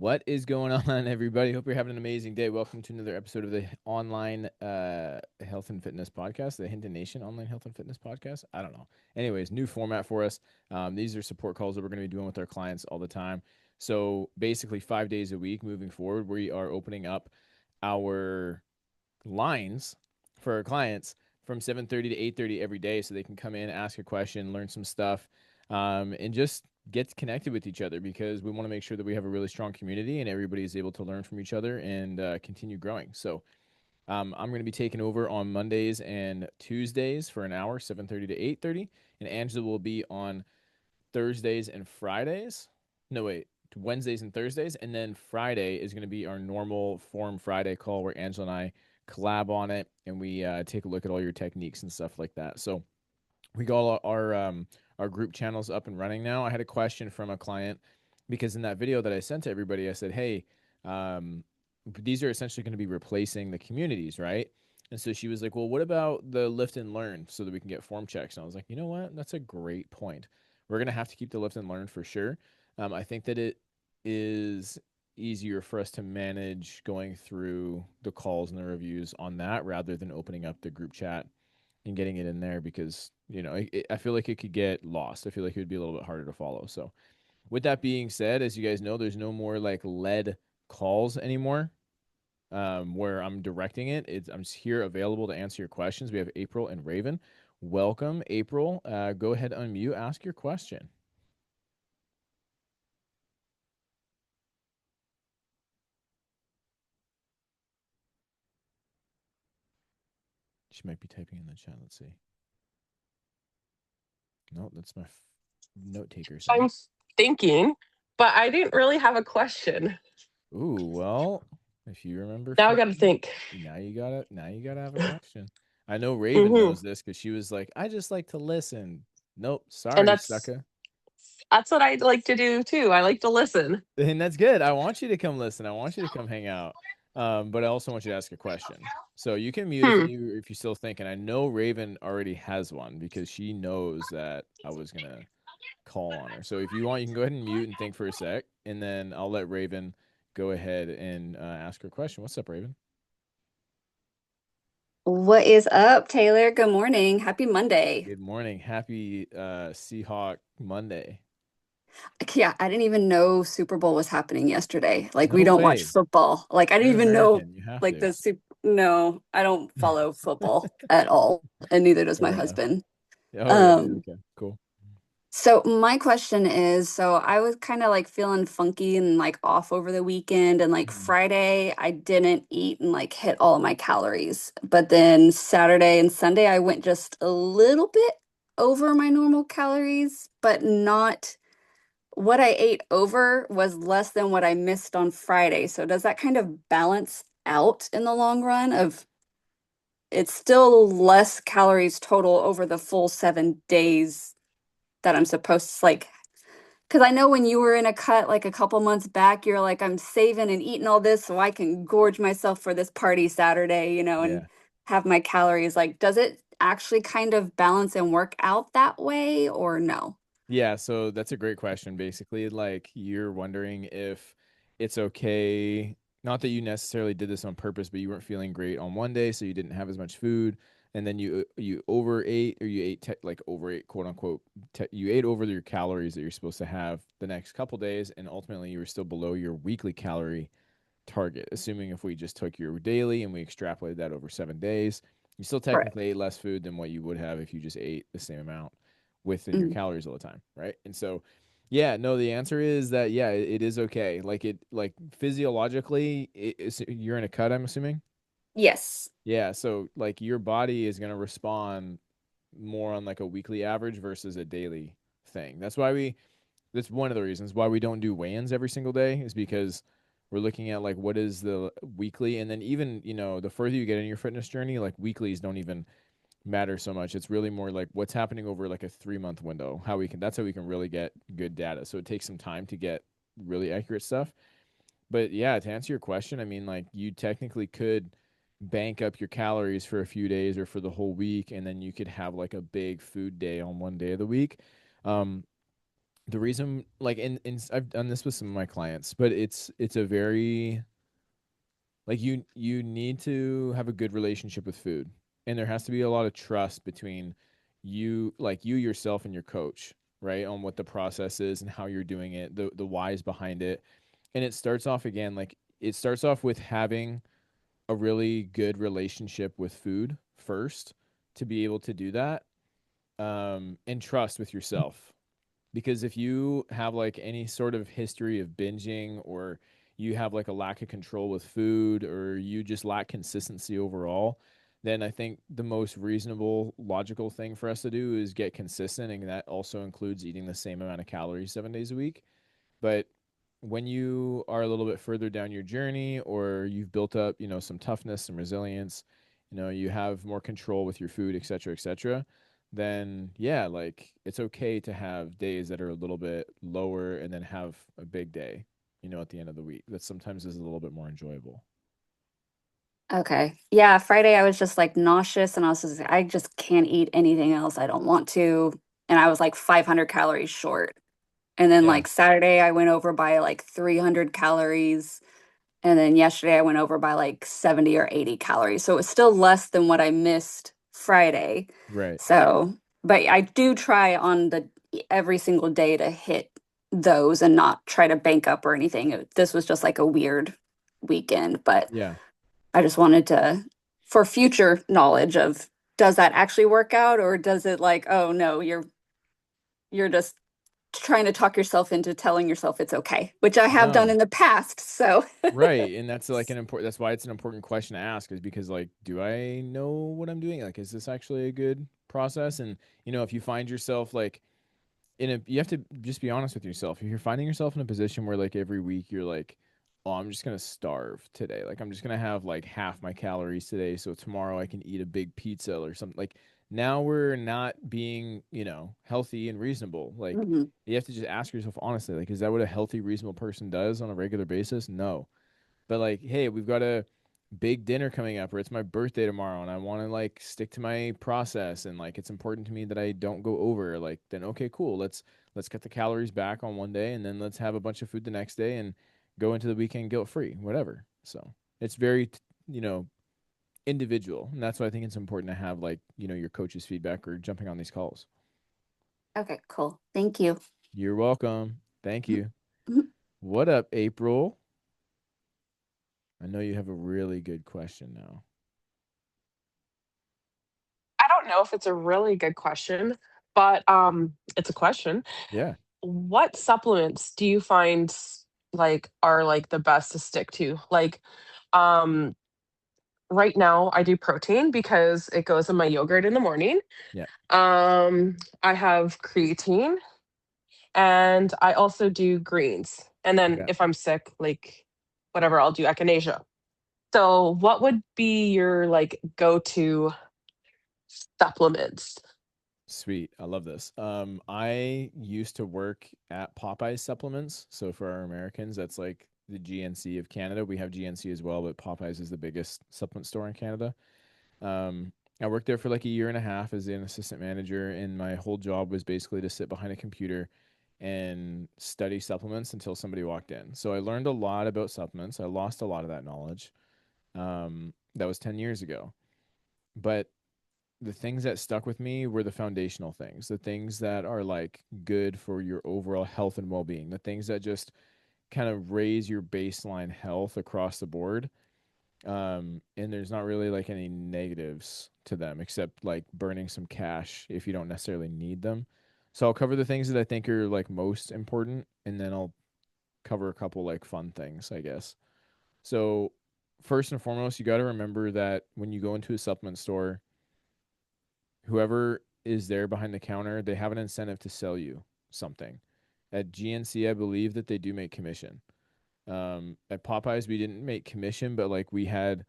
What is going on, everybody? Hope you're having an amazing day. Welcome to another episode of the online health and fitness podcast, the Hinton Nation online health and fitness podcast. I don't know. Anyways, new format for us. These are support calls that we're going to be doing with our clients all the time. So basically, 5 days a week moving forward, we are opening up our lines for our clients from 7:30 to 8:30 every day, so they can come in, ask a question, learn some stuff, and just get connected with each other, because we want to make sure that we have a really strong community and everybody is able to learn from each other and continue growing. So I'm going to be taking over on Mondays and Tuesdays for an hour, 7:30 to 8:30, and Angela will be on Thursdays and Fridays. No, wait, Wednesdays and Thursdays. And then Friday is going to be our normal Form Friday call where Angela and I collab on it and we take a look at all your techniques and stuff like that. So we got our group channels up and running now. I had a question from a client because in that video that I sent to everybody, I said, hey, um, these are essentially going to be replacing the communities, right? And so she was like, well, what about the lift and learn so that we can get form checks? And I was like, you know what? That's a great point. We're going to have to keep the lift and learn for sure. I think that it is easier for us to manage going through the calls and the reviews on that rather than opening up the group chat and getting it in there, because I feel like it could get lost. I feel like it would be a little bit harder to follow. So with that being said, as you guys know, there's no more like lead calls anymore, where I'm directing it. I'm just here available to answer your questions. We have April and Raven. Welcome, April. Go ahead, unmute, ask your question. She might be typing in the chat. Let's see. No, that's my note taker I'm saying. thinking, but I didn't really have a question. Ooh, well, if you remember Now I from got to think. now you gotta have a question. I know Raven hmm knows this because she was like, I just like to listen. Nope, And sorry, that's sucker. that's what I like to do too. I like to listen. And that's good. I want you to come listen. I want you to come hang out. But I also want you to ask a question. So you can mute Hmm. if you still think. And I know Raven already has one because she knows that I was gonna call on her. So if you want, you can go ahead and mute and think for a sec, and then I'll let Raven go ahead and ask her question. What's up, Raven? What is up, Taylor? Good morning. Happy Monday. Good morning. Happy Seahawk Monday. Yeah, I didn't even know Super Bowl was happening yesterday. Like, we No don't watch way. football. Like, I You're didn't an even know, American. You have like, to. the super. No, I don't follow football at all, and neither does my Fair enough. husband. Oh, really? Um, Okay, cool. so my question is, so I was kind of like feeling funky and like off over the weekend, and like Mhm. Friday I didn't eat and like hit all of my calories. But then Saturday and Sunday I went just a little bit over my normal calories, but not what I ate over was less than what I missed on Friday. So does that kind of balance out in the long run of it's still less calories total over the full 7 days that I'm supposed to like because I know when you were in a cut like a couple months back, you're like, I'm saving and eating all this so I can gorge myself for this party Saturday, and Yeah. have my calories. Like, does it actually kind of balance and work out that way or no? Yeah, so that's a great question. Basically, like you're wondering if it's okay, not that you necessarily did this on purpose, but you weren't feeling great on one day, so you didn't have as much food, and then you overate, or you ate like overate, quote unquote, you ate over your calories that you're supposed to have the next couple days, and ultimately you were still below your weekly calorie target. Assuming if we just took your daily and we extrapolated that over 7 days, you still Right. technically ate less food than what you would have if you just ate the same amount within your Mm. calories all the time, right? And so, yeah, no, the answer is that yeah, it is okay. Like physiologically, you're in a cut, I'm assuming. Yes. Yeah, so like your body is gonna respond more on like a weekly average versus a daily thing. That's one of the reasons why we don't do weigh-ins every single day, is because we're looking at like what is the weekly, and then even the further you get in your fitness journey, like weeklies don't even matter so much. It's really more like what's happening over like a 3 month window. That's how we can really get good data. So it takes some time to get really accurate stuff. But yeah, to answer your question, I mean, like you technically could bank up your calories for a few days or for the whole week, and then you could have like a big food day on one day of the week. Um, the reason, like, I've done this with some of my clients, but it's a very, like, you need to have a good relationship with food, and there has to be a lot of trust between you, like you yourself and your coach, right, on what the process is and how you're doing it, the whys behind it. And it starts off, again, like, it starts off with having a really good relationship with food first, to be able to do that, and trust with yourself. Because if you have like any sort of history of binging, or you have like a lack of control with food, or you just lack consistency overall, then I think the most reasonable, logical thing for us to do is get consistent. And that also includes eating the same amount of calories 7 days a week. But when you are a little bit further down your journey, or you've built up, some toughness, some resilience, you have more control with your food, et cetera, then yeah, like, it's okay to have days that are a little bit lower, and then have a big day, at the end of the week, that sometimes is a little bit more enjoyable. Okay. Yeah, Friday I was just like nauseous and I was just I just can't eat anything else. I don't want to. And I was like 500 calories short. And then Yeah. like Saturday I went over by like 300 calories. And then yesterday I went over by like 70 or 80 calories. So it was still less than what I missed Friday. Right. So, but I do try on the every single day to hit those and not try to bank up or anything. This was just like a weird weekend, but Yeah. I just wanted to, for future knowledge of, does that actually work out, or does it like, oh no, you're just trying to talk yourself into telling yourself it's okay, which I have done No. in the past. So, Right. And that's like an important, that's why it's an important question to ask, is because, like, do I know what I'm doing? Like, is this actually a good process? And, if you find yourself like, you have to just be honest with yourself. If you're finding yourself in a position where, like, every week you're like, oh, I'm just gonna starve today. Like, I'm just gonna have like half my calories today, so tomorrow I can eat a big pizza or something. Like, now we're not being, healthy and reasonable. Like, mhm. you have to just ask yourself honestly, like, is that what a healthy, reasonable person does on a regular basis? No. But, like, hey, we've got a big dinner coming up, or it's my birthday tomorrow, and I want to, like, stick to my process, and, like, it's important to me that I don't go over, like, then okay, cool. Let's get the calories back on one day, and then let's have a bunch of food the next day, and go into the weekend guilt free, whatever. So it's very, you know, individual. And that's why I think it's important to have, like, your coach's feedback, or jumping on these calls. Okay, cool. Thank you. You're welcome. Thank you. Mhm. What up, April? I know you have a really good question now. I don't know if it's a really good question, but it's a question. Yeah. What supplements do you find like are like the best to stick to? Like um right now I do protein because it goes in my yogurt in the morning. Yeah. I have creatine and I also do greens. And then Okay. if I'm sick, like whatever, I'll do echinacea. So what would be your like go-to supplements? Sweet. I love this. I used to work at Popeyes Supplements. So for our Americans, that's like the GNC of Canada. We have GNC as well, but Popeyes is the biggest supplement store in Canada. Um, I worked there for like a year and a half as an assistant manager, and my whole job was basically to sit behind a computer and study supplements until somebody walked in. So I learned a lot about supplements. I lost a lot of that knowledge. That was 10 years ago. But the things that stuck with me were the foundational things, the things that are like good for your overall health and well-being, the things that just kind of raise your baseline health across the board. And there's not really like any negatives to them, except like burning some cash if you don't necessarily need them. So I'll cover the things that I think are like most important, and then I'll cover a couple like fun things, I guess. So first and foremost, you got to remember that when you go into a supplement store, whoever is there behind the counter, they have an incentive to sell you something. At GNC, I believe that they do make commission. At Popeyes, we didn't make commission, but like, we had,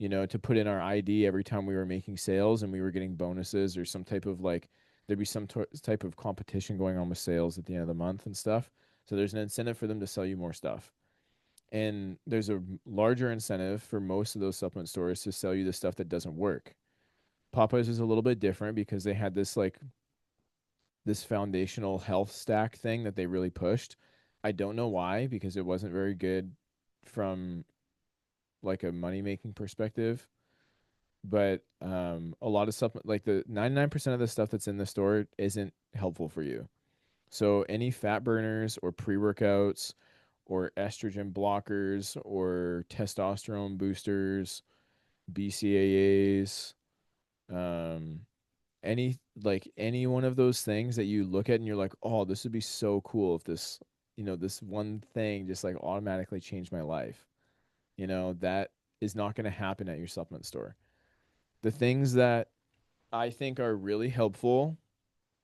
to put in our ID every time we were making sales, and we were getting bonuses, or some type of like, there'd be some type of competition going on with sales at the end of the month and stuff. So there's an incentive for them to sell you more stuff. And there's a larger incentive for most of those supplement stores to sell you the stuff that doesn't work. Popeyes is a little bit different because they had this like this foundational health stack thing that they really pushed. I don't know why, because it wasn't very good from like a money making perspective. But a lot of stuff, like the 99% of the stuff that's in the store isn't helpful for you. So any fat burners or pre-workouts or estrogen blockers or testosterone boosters, BCAAs, um, any one of those things that you look at and you're like, oh, this would be so cool if this, this one thing just like automatically changed my life. That is not going to happen at your supplement store. The things that I think are really helpful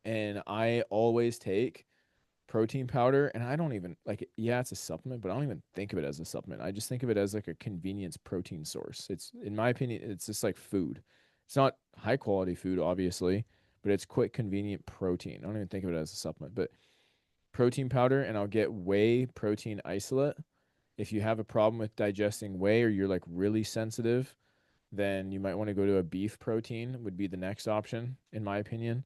and I always take protein powder, and I don't even like, yeah, it's a supplement, but I don't even think of it as a supplement. I just think of it as like a convenience protein source. It's, in my opinion, it's just like food. It's not high quality food, obviously, but it's quick, convenient protein. I don't even think of it as a supplement, but protein powder, and I'll get whey protein isolate. If you have a problem with digesting whey or you're like really sensitive, then you might want to go to a beef protein, would be the next option, in my opinion.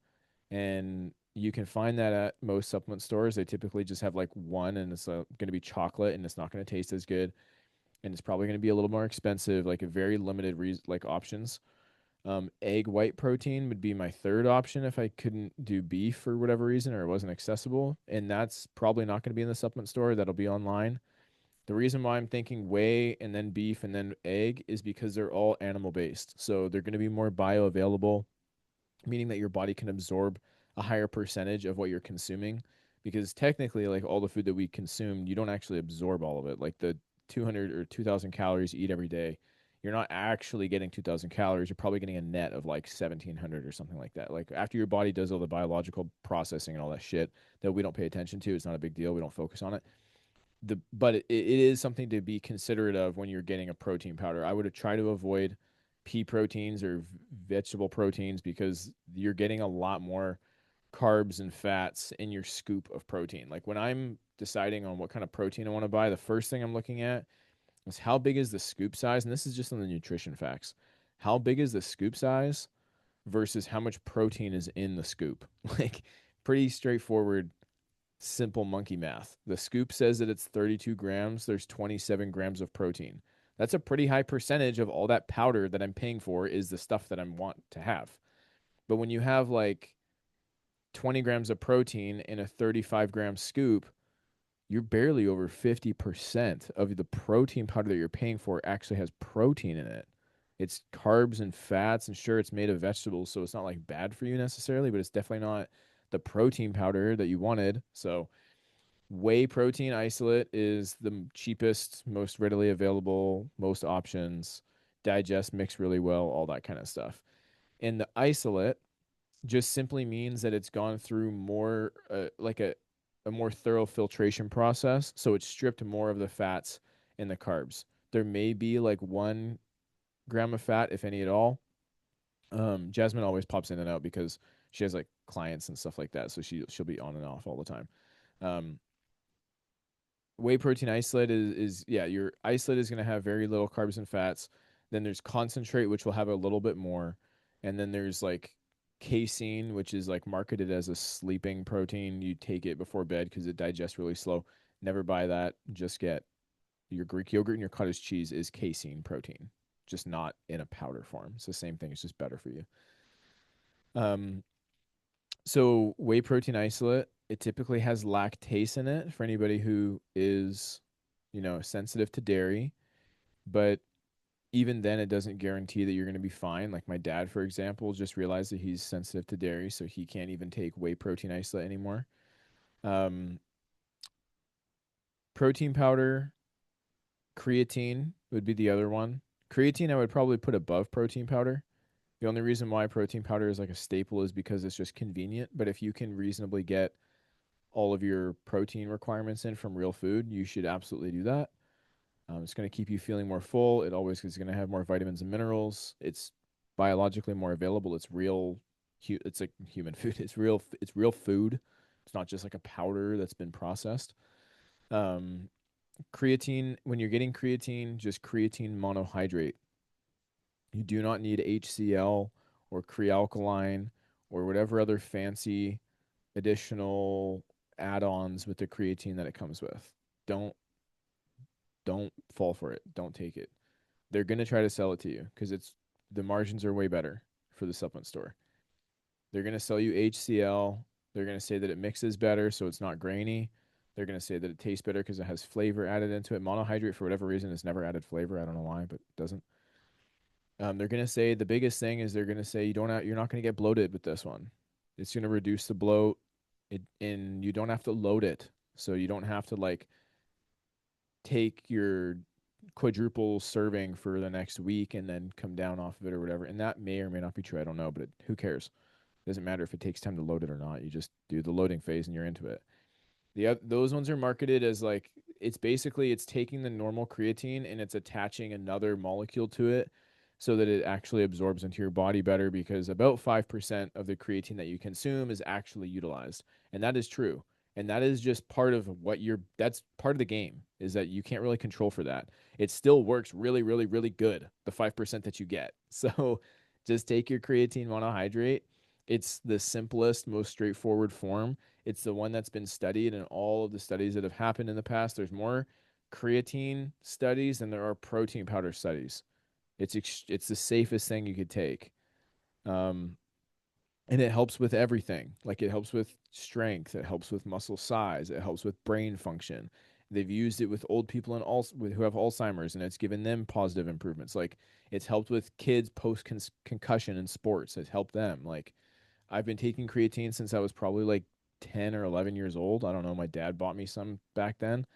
And you can find that at most supplement stores. They typically just have like one, and it's going to be chocolate, and it's not going to taste as good, and it's probably going to be a little more expensive. Like a very limited like options. Egg white protein would be my third option if I couldn't do beef for whatever reason or it wasn't accessible, and that's probably not going to be in the supplement store. That'll be online. The reason why I'm thinking whey and then beef and then egg is because they're all animal based. So they're going to be more bioavailable, meaning that your body can absorb a higher percentage of what you're consuming. Because technically, like all the food that we consume, you don't actually absorb all of it. Like the 200 or 2,000 calories you eat every day, you're not actually getting 2,000 calories. You're probably getting a net of like 1,700 or something like that. Like after your body does all the biological processing and all that shit that we don't pay attention to, it's not a big deal. We don't focus on it. But it is something to be considerate of when you're getting a protein powder. I would try to avoid pea proteins or vegetable proteins because you're getting a lot more carbs and fats in your scoop of protein. Like when I'm deciding on what kind of protein I want to buy, the first thing I'm looking at is how big is the scoop size, and this is just on the nutrition facts. How big is the scoop size versus how much protein is in the scoop? Like pretty straightforward, simple monkey math. The scoop says that it's 32 grams. There's 27 grams of protein. That's a pretty high percentage of all that powder that I'm paying for is the stuff that I want to have. But when you have like 20 grams of protein in a 35-gram scoop, you're barely over 50% of the protein powder that you're paying for actually has protein in it. It's carbs and fats, and sure, it's made of vegetables, so it's not like bad for you necessarily, but it's definitely not the protein powder that you wanted. So whey protein isolate is the cheapest, most readily available, most options, digest, mix really well, all that kind of stuff. And the isolate just simply means that it's gone through more like a more thorough filtration process. So it's stripped more of the fats and the carbs. There may be like 1 gram of fat, if any at all. Jasmine always pops in and out because she has like clients and stuff like that. So she'll be on and off all the time. Um, Whey protein isolate is yeah, your isolate is going to have very little carbs and fats. Then there's concentrate, which will have a little bit more. And then there's like casein, which is like marketed as a sleeping protein. You take it before bed because it digests really slow. Never buy that. Just get your Greek yogurt and your cottage cheese is casein protein, just not in a powder form. It's the same thing. It's just better for you. Um, so whey protein isolate, it typically has lactase in it for anybody who is, sensitive to dairy. But even then, it doesn't guarantee that you're going to be fine. Like my dad, for example, just realized that he's sensitive to dairy, so he can't even take whey protein isolate anymore. Um, Protein powder, creatine would be the other one. Creatine, I would probably put above protein powder. The only reason why protein powder is like a staple is because it's just convenient. But if you can reasonably get all of your protein requirements in from real food, you should absolutely do that. It's going to keep you feeling more full. It always is going to have more vitamins and minerals. It's biologically more available. It's real. It's like human food. It's real. It's real food. It's not just like a powder that's been processed. Um, Creatine. When you're getting creatine, just creatine monohydrate. You do not need HCl or Crealkaline or whatever other fancy additional add-ons with the creatine that it comes with. Don't don't fall for it. Don't take it. They're gonna try to sell it to you because it's the margins are way better for the supplement store. They're gonna sell you HCl. They're gonna say that it mixes better, so it's not grainy. They're gonna say that it tastes better because it has flavor added into it. Monohydrate, for whatever reason, has never added flavor. I don't know why, but it doesn't. They're gonna say the biggest thing is they're gonna say you're not gonna get bloated with this one. It's gonna reduce the bloat. And you don't have to load it, so you don't have to like take your quadruple serving for the next week and then come down off of it or whatever. And that may or may not be true. I don't know, but who cares? Doesn't matter if it takes time to load it or not. You just do the loading phase and you're into it. Those ones are marketed as like it's taking the normal creatine and it's attaching another molecule to it so that it actually absorbs into your body better because about 5% of the creatine that you consume is actually utilized. And that is true. And that is just part of that's part of the game is that you can't really control for that. It still works really, really, really good, the 5% that you get. So just take your creatine monohydrate. It's the simplest, most straightforward form. It's the one that's been studied in all of the studies that have happened in the past. There's more creatine studies than there are protein powder studies. It's the safest thing you could take. Um, and it helps with everything. Like it helps with strength, it helps with muscle size, it helps with brain function. They've used it with old people who have Alzheimer's, and it's given them positive improvements. Like it's helped with kids post concussion in sports. It's helped them. Like I've been taking creatine since I was probably like 10 or 11 years old. I don't know. My dad bought me some back then,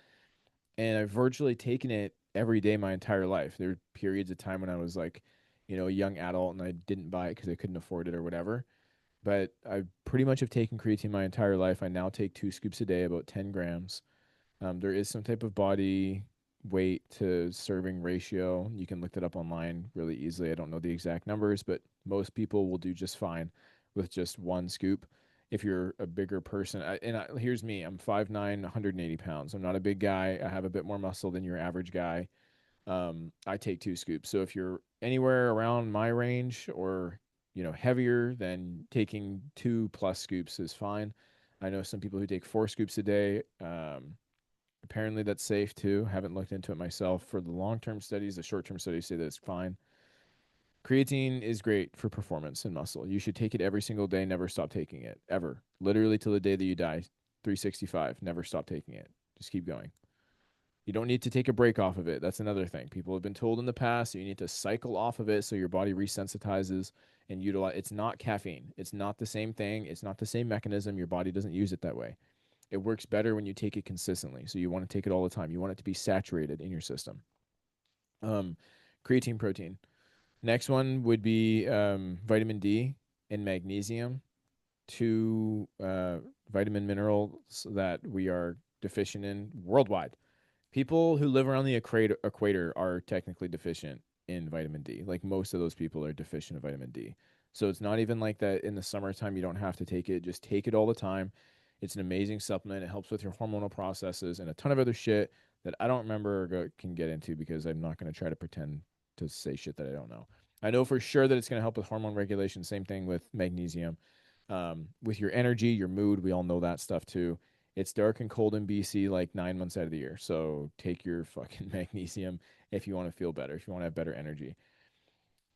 and I've virtually taken it every day my entire life. There were periods of time when I was like, a young adult and I didn't buy it because I couldn't afford it or whatever. But I pretty much have taken creatine my entire life. I now take 2 scoops a day, about 10 grams. There is some type of body weight to serving ratio. You can look that up online really easily. I don't know the exact numbers, but most people will do just fine with just 1 scoop. If you're a bigger person, here's me. I'm 5'9", 180 pounds. I'm not a big guy. I have a bit more muscle than your average guy. I take 2 scoops. So if you're anywhere around my range or heavier, then taking 2+ scoops is fine. I know some people who take 4 scoops a day. Apparently that's safe too. Haven't looked into it myself. For the long-term studies, the short-term studies say that it's fine. Creatine is great for performance and muscle. You should take it every single day. Never stop taking it ever. Literally till the day that you die. 365. Never stop taking it. Just keep going. You don't need to take a break off of it. That's another thing. People have been told in the past you need to cycle off of it so your body resensitizes and utilize. It's not caffeine. It's not the same thing. It's not the same mechanism. Your body doesn't use it that way. It works better when you take it consistently. So you want to take it all the time. You want it to be saturated in your system. Creatine protein. Next one would be vitamin D and magnesium, two vitamin minerals that we are deficient in worldwide. People who live around the equator are technically deficient in vitamin D. Like most of those people are deficient in vitamin D. So it's not even like that in the summertime you don't have to take it. Just take it all the time. It's an amazing supplement. It helps with your hormonal processes and a ton of other shit that I don't remember or can get into because I'm not going to try to pretend to say shit that I don't know. I know for sure that it's going to help with hormone regulation. Same thing with magnesium. With your energy, your mood, we all know that stuff too. It's dark and cold in BC like 9 months out of the year. So take your fucking magnesium if you want to feel better, if you want to have better energy.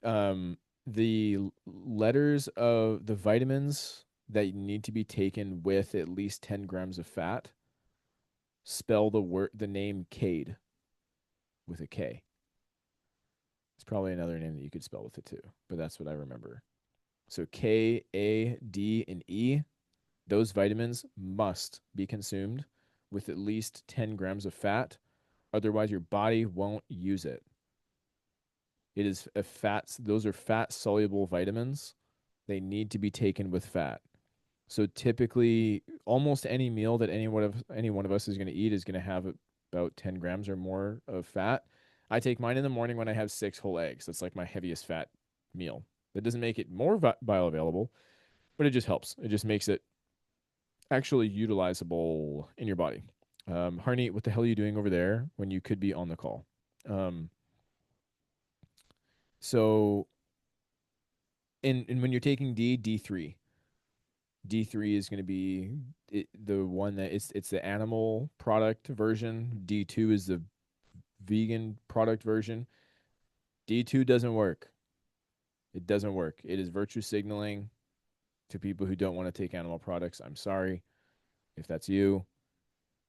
The letters of the vitamins that need to be taken with at least 10 grams of fat spell the name Cade with a K. It's probably another name that you could spell with it too, but that's what I remember. So K, A, D, and E, those vitamins must be consumed with at least 10 grams of fat. Otherwise, your body won't use it. It is those are fat soluble vitamins. They need to be taken with fat. So typically, almost any meal that any one of us is going to eat is going to have about 10 grams or more of fat. I take mine in the morning when I have 6 whole eggs. That's like my heaviest fat meal. That doesn't make it more bioavailable, but it just helps. It just makes it actually utilizable in your body. Harney, what the hell are you doing over there when you could be on the call? So, and when you're taking D3, D3 is going to be the one that it's the animal product version. D2 is the vegan product version. D2 doesn't work. It doesn't work. It is virtue signaling to people who don't want to take animal products. I'm sorry if that's you.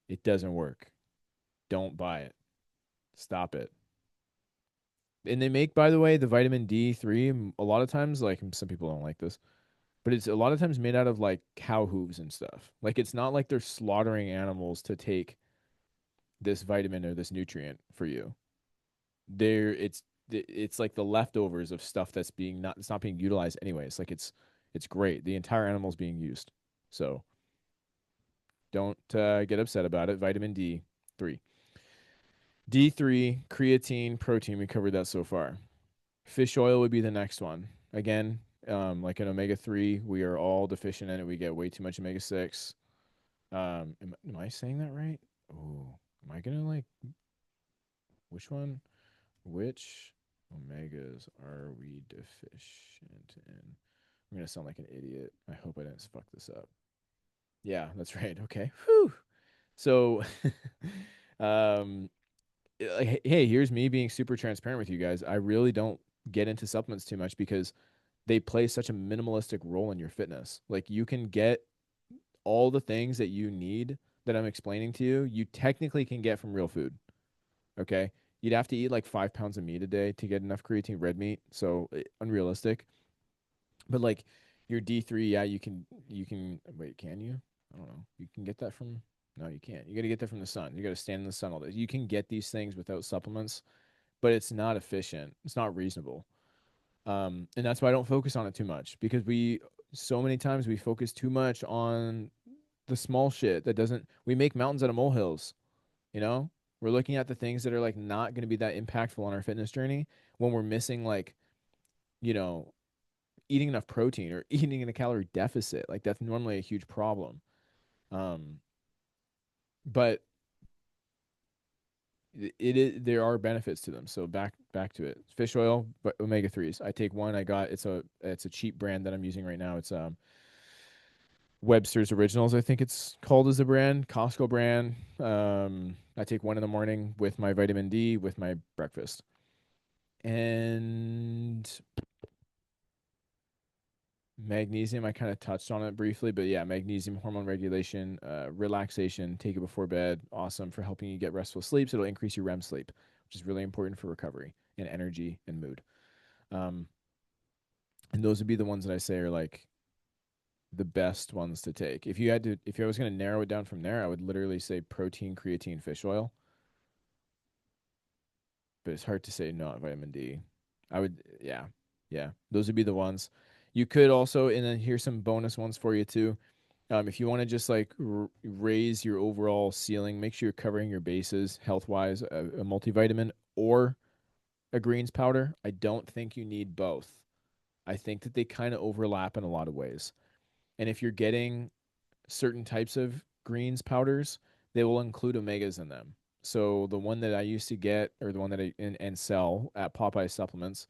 It doesn't work. Don't buy it. Stop it. And they make, by the way, the vitamin D3 a lot of times, like some people don't like this, but it's a lot of times made out of like cow hooves and stuff. Like it's not like they're slaughtering animals to take this vitamin or this nutrient for you. There it's like the leftovers of stuff that's being not it's not being utilized anyways. Like it's great. The entire animal is being used. So don't get upset about it. Vitamin D3. D3, creatine, protein. We covered that so far. Fish oil would be the next one. Again, like an omega-3, we are all deficient in it. We get way too much omega-6. Am I saying that right? Oh, am I gonna like which one? Which omegas are we deficient in? I'm gonna sound like an idiot. I hope I didn't fuck this up. Yeah, that's right. Okay. Whew. So, um, like, hey, here's me being super transparent with you guys. I really don't get into supplements too much because they play such a minimalistic role in your fitness. Like you can get all the things that you need that I'm explaining to you, you technically can get from real food. Okay. You'd have to eat like 5 pounds of meat a day to get enough creatine red meat. So unrealistic. But like your D3, yeah, you can wait, can you? I don't know. You can get that from no, you can't. You got to get that from the sun. You got to stand in the sun all day. You can get these things without supplements, but it's not efficient. It's not reasonable. And that's why I don't focus on it too much because so many times we focus too much on the small shit that doesn't, we make mountains out of molehills, you know? We're looking at the things that are like not going to be that impactful on our fitness journey when we're missing like, you know, eating enough protein or eating in a calorie deficit. Like that's normally a huge problem. Um, but it is there are benefits to them. So back to it. Fish oil, but omega threes. I take one. I got it's a cheap brand that I'm using right now. It's Webster's Originals. I think it's called as the brand, Costco brand. I take one in the morning with my vitamin D with my breakfast, and magnesium. I kind of touched on it briefly, but yeah, magnesium, hormone regulation, relaxation. Take it before bed. Awesome for helping you get restful sleep. So it'll increase your REM sleep, which is really important for recovery and energy and mood. Um, and those would be the ones that I say are like the best ones to take. If I was going to narrow it down from there, I would literally say protein, creatine, fish oil. But it's hard to say not vitamin D. I would, yeah, yeah. Those would be the ones. You could also, and then here's some bonus ones for you too. If you want to just like raise your overall ceiling, make sure you're covering your bases health wise, a multivitamin or a greens powder. I don't think you need both. I think that they kind of overlap in a lot of ways. And if you're getting certain types of greens powders, they will include omegas in them. So the one that I used to get, or the one that and sell at Popeye Supplements,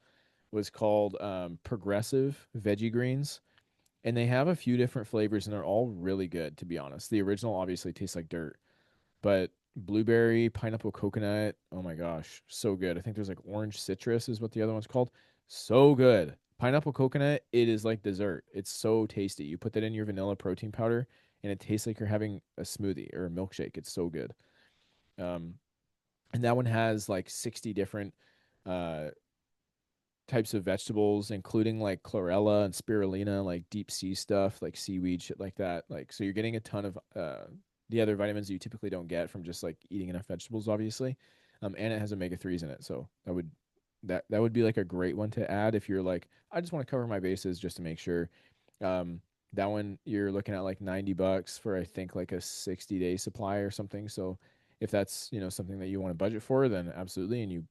was called Progressive Veggie Greens, and they have a few different flavors, and they're all really good. To be honest, the original obviously tastes like dirt, but blueberry, pineapple, coconut, oh my gosh, so good. I think there's like orange citrus is what the other one's called. So good. Pineapple coconut, it is like dessert. It's so tasty. You put that in your vanilla protein powder and it tastes like you're having a smoothie or a milkshake. It's so good. Um, and that one has like 60 different uh, types of vegetables, including like chlorella and spirulina, like deep sea stuff, like seaweed, shit like that. Like, so you're getting a ton of the other vitamins that you typically don't get from just like eating enough vegetables, obviously. And it has omega 3s in it. So that would be like a great one to add if you're like, I just want to cover my bases just to make sure. Um, that one you're looking at like $90 for I think like a 60-day supply or something. So if that's, something that you want to budget for, then absolutely, and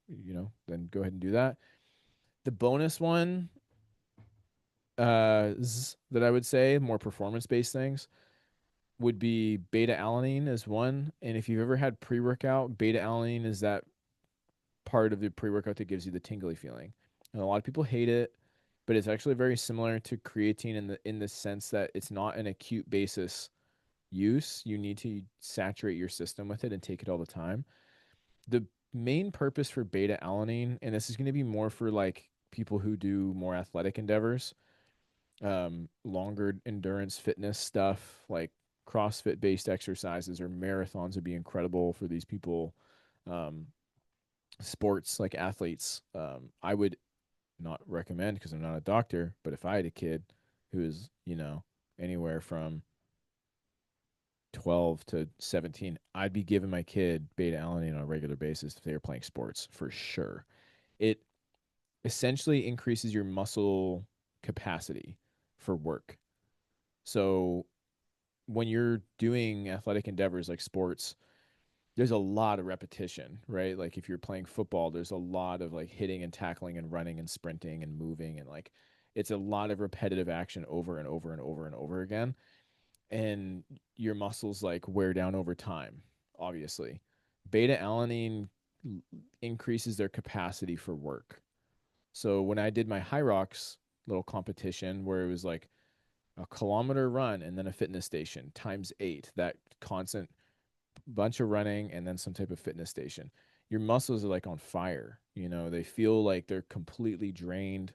then go ahead and do that. The bonus one that I would say, more performance based things, would be beta alanine is one. And if you've ever had pre workout, beta alanine is that part of the pre workout that gives you the tingly feeling. And a lot of people hate it. but it's actually very similar to creatine in the sense that it's not an acute basis use. You need to saturate your system with it and take it all the time. The main purpose for beta alanine, and this is going to be more for like people who do more athletic endeavors, longer endurance fitness stuff, like CrossFit based exercises or marathons would be incredible for these people. Um, Sports like athletes, I would not recommend because I'm not a doctor, but if I had a kid who is, anywhere from 12 to 17, I'd be giving my kid beta alanine on a regular basis if they were playing sports for sure. It essentially increases your muscle capacity for work. So when you're doing athletic endeavors like sports, there's a lot of repetition, right? Like if you're playing football, there's a lot of like hitting and tackling and running and sprinting and moving and like it's a lot of repetitive action over and over and over and over again. And your muscles like wear down over time, obviously. Beta alanine increases their capacity for work. So when I did my High Rocks little competition where it was like a kilometer run and then a fitness station times 8, that constant bunch of running and then some type of fitness station, your muscles are like on fire. They feel like they're completely drained.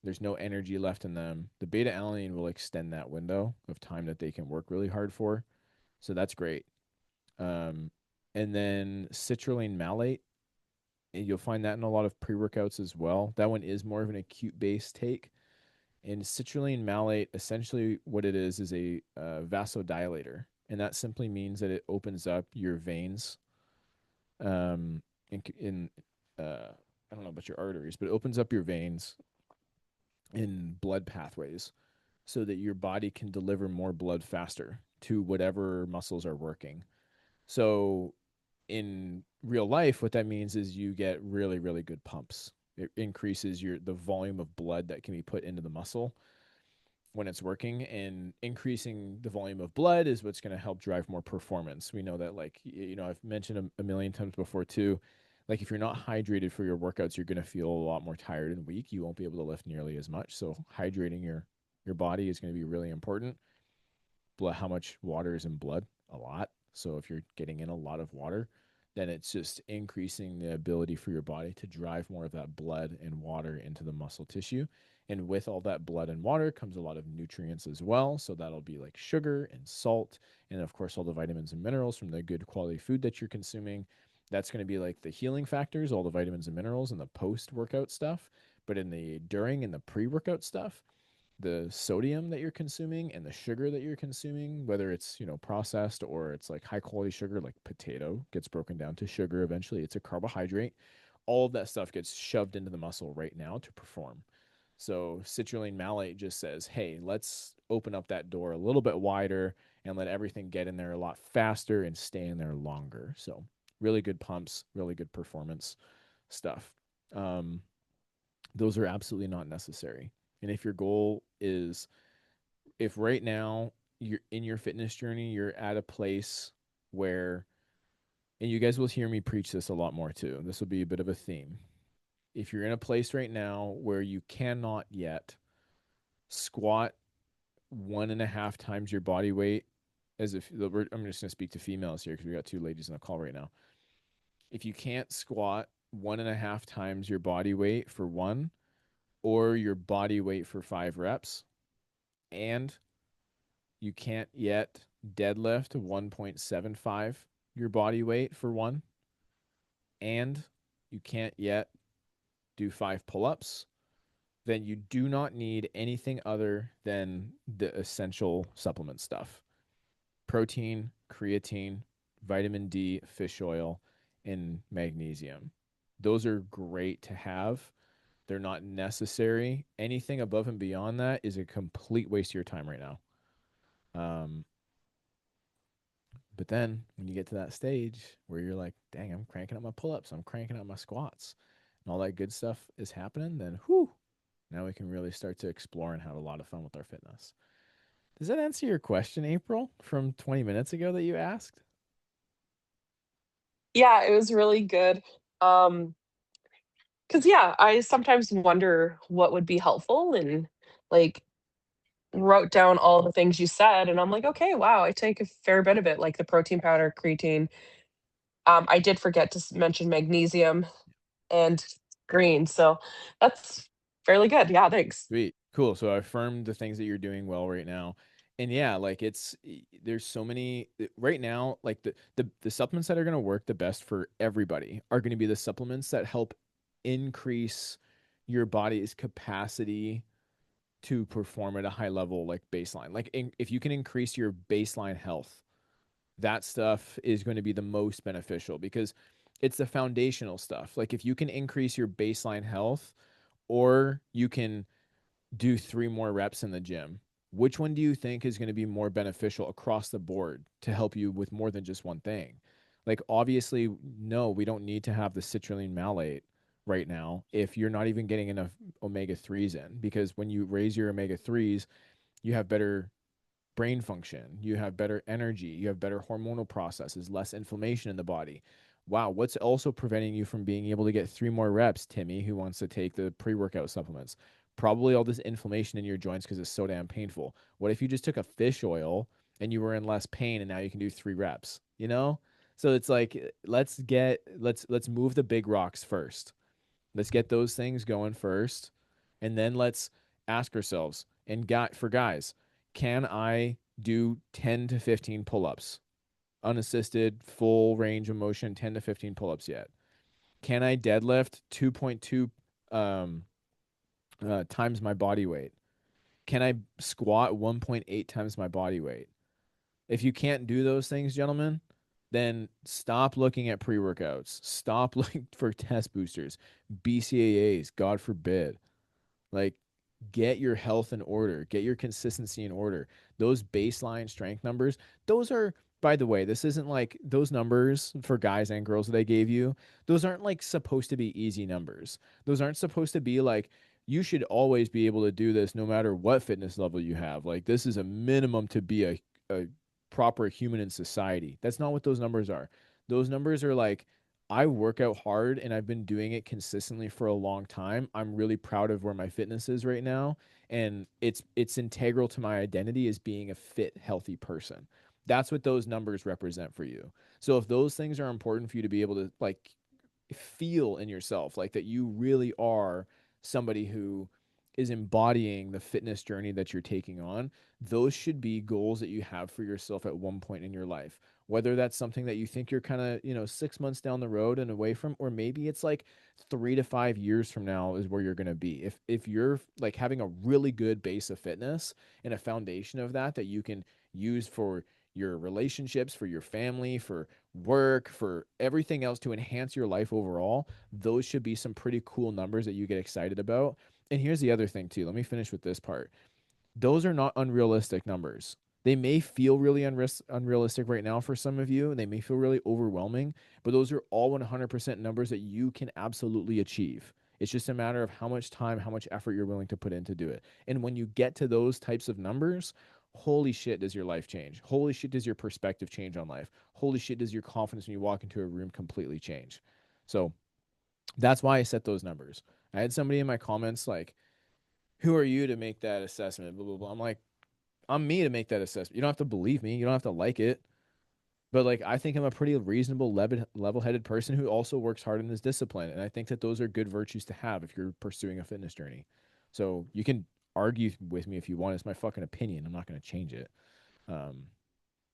There's no energy left in them. The beta alanine will extend that window of time that they can work really hard for. So that's great. Um, and then citrulline malate, you'll find that in a lot of pre-workouts as well. That one is more of an acute base take. And citrulline malate, essentially what it is a vasodilator. And that simply means that it opens up your veins in I don't know about your arteries, but it opens up your veins in blood pathways so that your body can deliver more blood faster to whatever muscles are working. So in real life, what that means is you get really, really good pumps. It increases the volume of blood that can be put into the muscle when it's working, and increasing the volume of blood is what's going to help drive more performance. We know that, like, I've mentioned a million times before too, like if you're not hydrated for your workouts, you're going to feel a lot more tired and weak. You won't be able to lift nearly as much. So hydrating your body is going to be really important. How much water is in blood? A lot. So if you're getting in a lot of water, then it's just increasing the ability for your body to drive more of that blood and water into the muscle tissue. And with all that blood and water comes a lot of nutrients as well. So that'll be like sugar and salt, and of course, all the vitamins and minerals from the good quality food that you're consuming. That's going to be like the healing factors, all the vitamins and minerals, and the post workout stuff. But in the during and the pre workout stuff, the sodium that you're consuming and the sugar that you're consuming, whether it's, processed or it's like high quality sugar, like potato gets broken down to sugar eventually, it's a carbohydrate. All of that stuff gets shoved into the muscle right now to perform. So citrulline malate just says, hey, let's open up that door a little bit wider and let everything get in there a lot faster and stay in there longer. So really good pumps, really good performance stuff. Those are absolutely not necessary. And if your goal is, if right now you're in your fitness journey, you're at a place where, and you guys will hear me preach this a lot more too, this will be a bit of a theme. If you're in a place right now where you cannot yet squat 1.5 times your body weight, as if I'm just going to speak to females here because we got 2 ladies on the call right now. If you can't squat 1.5 times your body weight for one, or your body weight for 5 reps, and you can't yet deadlift 1.75 your body weight for one, and you can't yet do 5 pull-ups, then you do not need anything other than the essential supplement stuff. Protein, creatine, vitamin D, fish oil, and magnesium. Those are great to have. They're not necessary. Anything above and beyond that is a complete waste of your time right now. But then when you get to that stage where you're like, dang, I'm cranking up my pull-ups, I'm cranking up my squats, and all that good stuff is happening, then whew, now we can really start to explore and have a lot of fun with our fitness. Does that answer your question, April, from 20 minutes ago that you asked? Yeah, it was really good. Um, Because yeah, I sometimes wonder what would be helpful and like wrote down all the things you said and I'm like, okay, wow, I take a fair bit of it, like the protein powder, creatine. I did forget to mention magnesium and green. So that's fairly good. Yeah, thanks. Sweet. Cool. So I affirmed the things that you're doing well right now. And yeah, like there's so many right now, like the supplements that are going to work the best for everybody are going to be the supplements that help increase your body's capacity to perform at a high level, like baseline. Like if you can increase your baseline health, that stuff is going to be the most beneficial because it's the foundational stuff. Like if you can increase your baseline health, or you can do 3 more reps in the gym, which one do you think is going to be more beneficial across the board to help you with more than just one thing? Like, obviously, no, we don't need to have the citrulline malate right now if you're not even getting enough omega 3s in, because when you raise your omega 3s, you have better brain function, you have better energy, you have better hormonal processes, less inflammation in the body. Wow, what's also preventing you from being able to get 3 more reps, Timmy, who wants to take the pre workout supplements? Probably all this inflammation in your joints because it's so damn painful. What if you just took a fish oil and you were in less pain and now you can do 3 reps? You know? So it's like let's move the big rocks first. Let's get those things going first, and then let's ask ourselves, and for guys, can I do 10 to 15 pull-ups? Unassisted, full range of motion, 10 to 15 pull-ups yet? Can I deadlift 2.2 um, times my body weight? Can I squat 1.8 times my body weight? If you can't do those things, gentlemen, then stop looking at pre-workouts. Stop looking for test boosters, BCAAs, God forbid. Like, get your health in order, get your consistency in order. Those baseline strength numbers, those are, by the way, this isn't like those numbers for guys and girls that I gave you. Those aren't like supposed to be easy numbers. Those aren't supposed to be like, you should always be able to do this no matter what fitness level you have. Like, this is a minimum to be a proper human in society. That's not what those numbers are. Those numbers are like, I work out hard and I've been doing it consistently for a long time. I'm really proud of where my fitness is right now, and it's integral to my identity as being a fit, healthy person. That's what those numbers represent for you. So if those things are important for you to be able to like feel in yourself, like that you really are somebody who is embodying the fitness journey that you're taking on, those should be goals that you have for yourself at one point in your life. Whether that's something that you think you're kind of, 6 months down the road and away from, or maybe it's like 3 to 5 years from now is where you're going to be. If you're like having a really good base of fitness and a foundation of that you can use for your relationships, for your family, for work, for everything else to enhance your life overall, those should be some pretty cool numbers that you get excited about. And here's the other thing, too. Let me finish with this part. Those are not unrealistic numbers. They may feel really unrealistic right now for some of you, and they may feel really overwhelming, but those are all 100% numbers that you can absolutely achieve. It's just a matter of how much time, how much effort you're willing to put in to do it. And when you get to those types of numbers, holy shit, does your life change? Holy shit, does your perspective change on life? Holy shit, does your confidence when you walk into a room completely change? So that's why I set those numbers. I had somebody in my comments like, who are you to make that assessment? Blah, blah, blah. I'm like, I'm me to make that assessment. You don't have to believe me. You don't have to like it. But like, I think I'm a pretty reasonable, level-headed person who also works hard in this discipline. And I think that those are good virtues to have if you're pursuing a fitness journey. So you can argue with me if you want. It's my fucking opinion. I'm not going to change it. Um,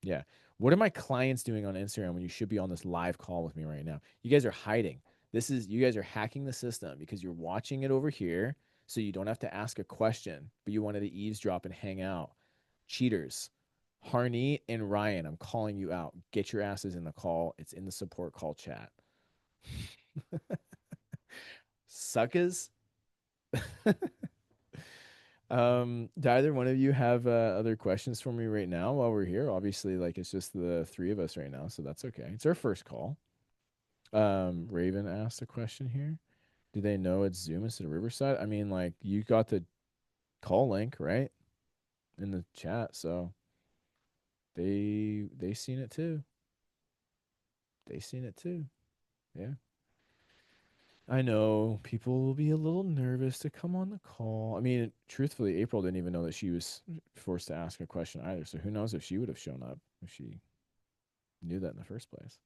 yeah. What are my clients doing on Instagram when you should be on this live call with me right now? You guys are hiding. You guys are hacking the system because you're watching it over here. So you don't have to ask a question, but you wanted to eavesdrop and hang out. Cheaters. Harney and Ryan, I'm calling you out. Get your asses in the call. It's in the support call chat. Suckers. Do either one of you have other questions for me right now while we're here? Obviously, like it's just the three of us right now, so that's okay. It's our first call. Raven asked a question here. Do they know it's Zoom instead of Riverside? I mean, like you got the call link, right? In the chat, so they seen it too. They seen it too. Yeah. I know people will be a little nervous to come on the call. I mean, truthfully, April didn't even know that she was forced to ask a question either. So who knows if she would have shown up if she knew that in the first place.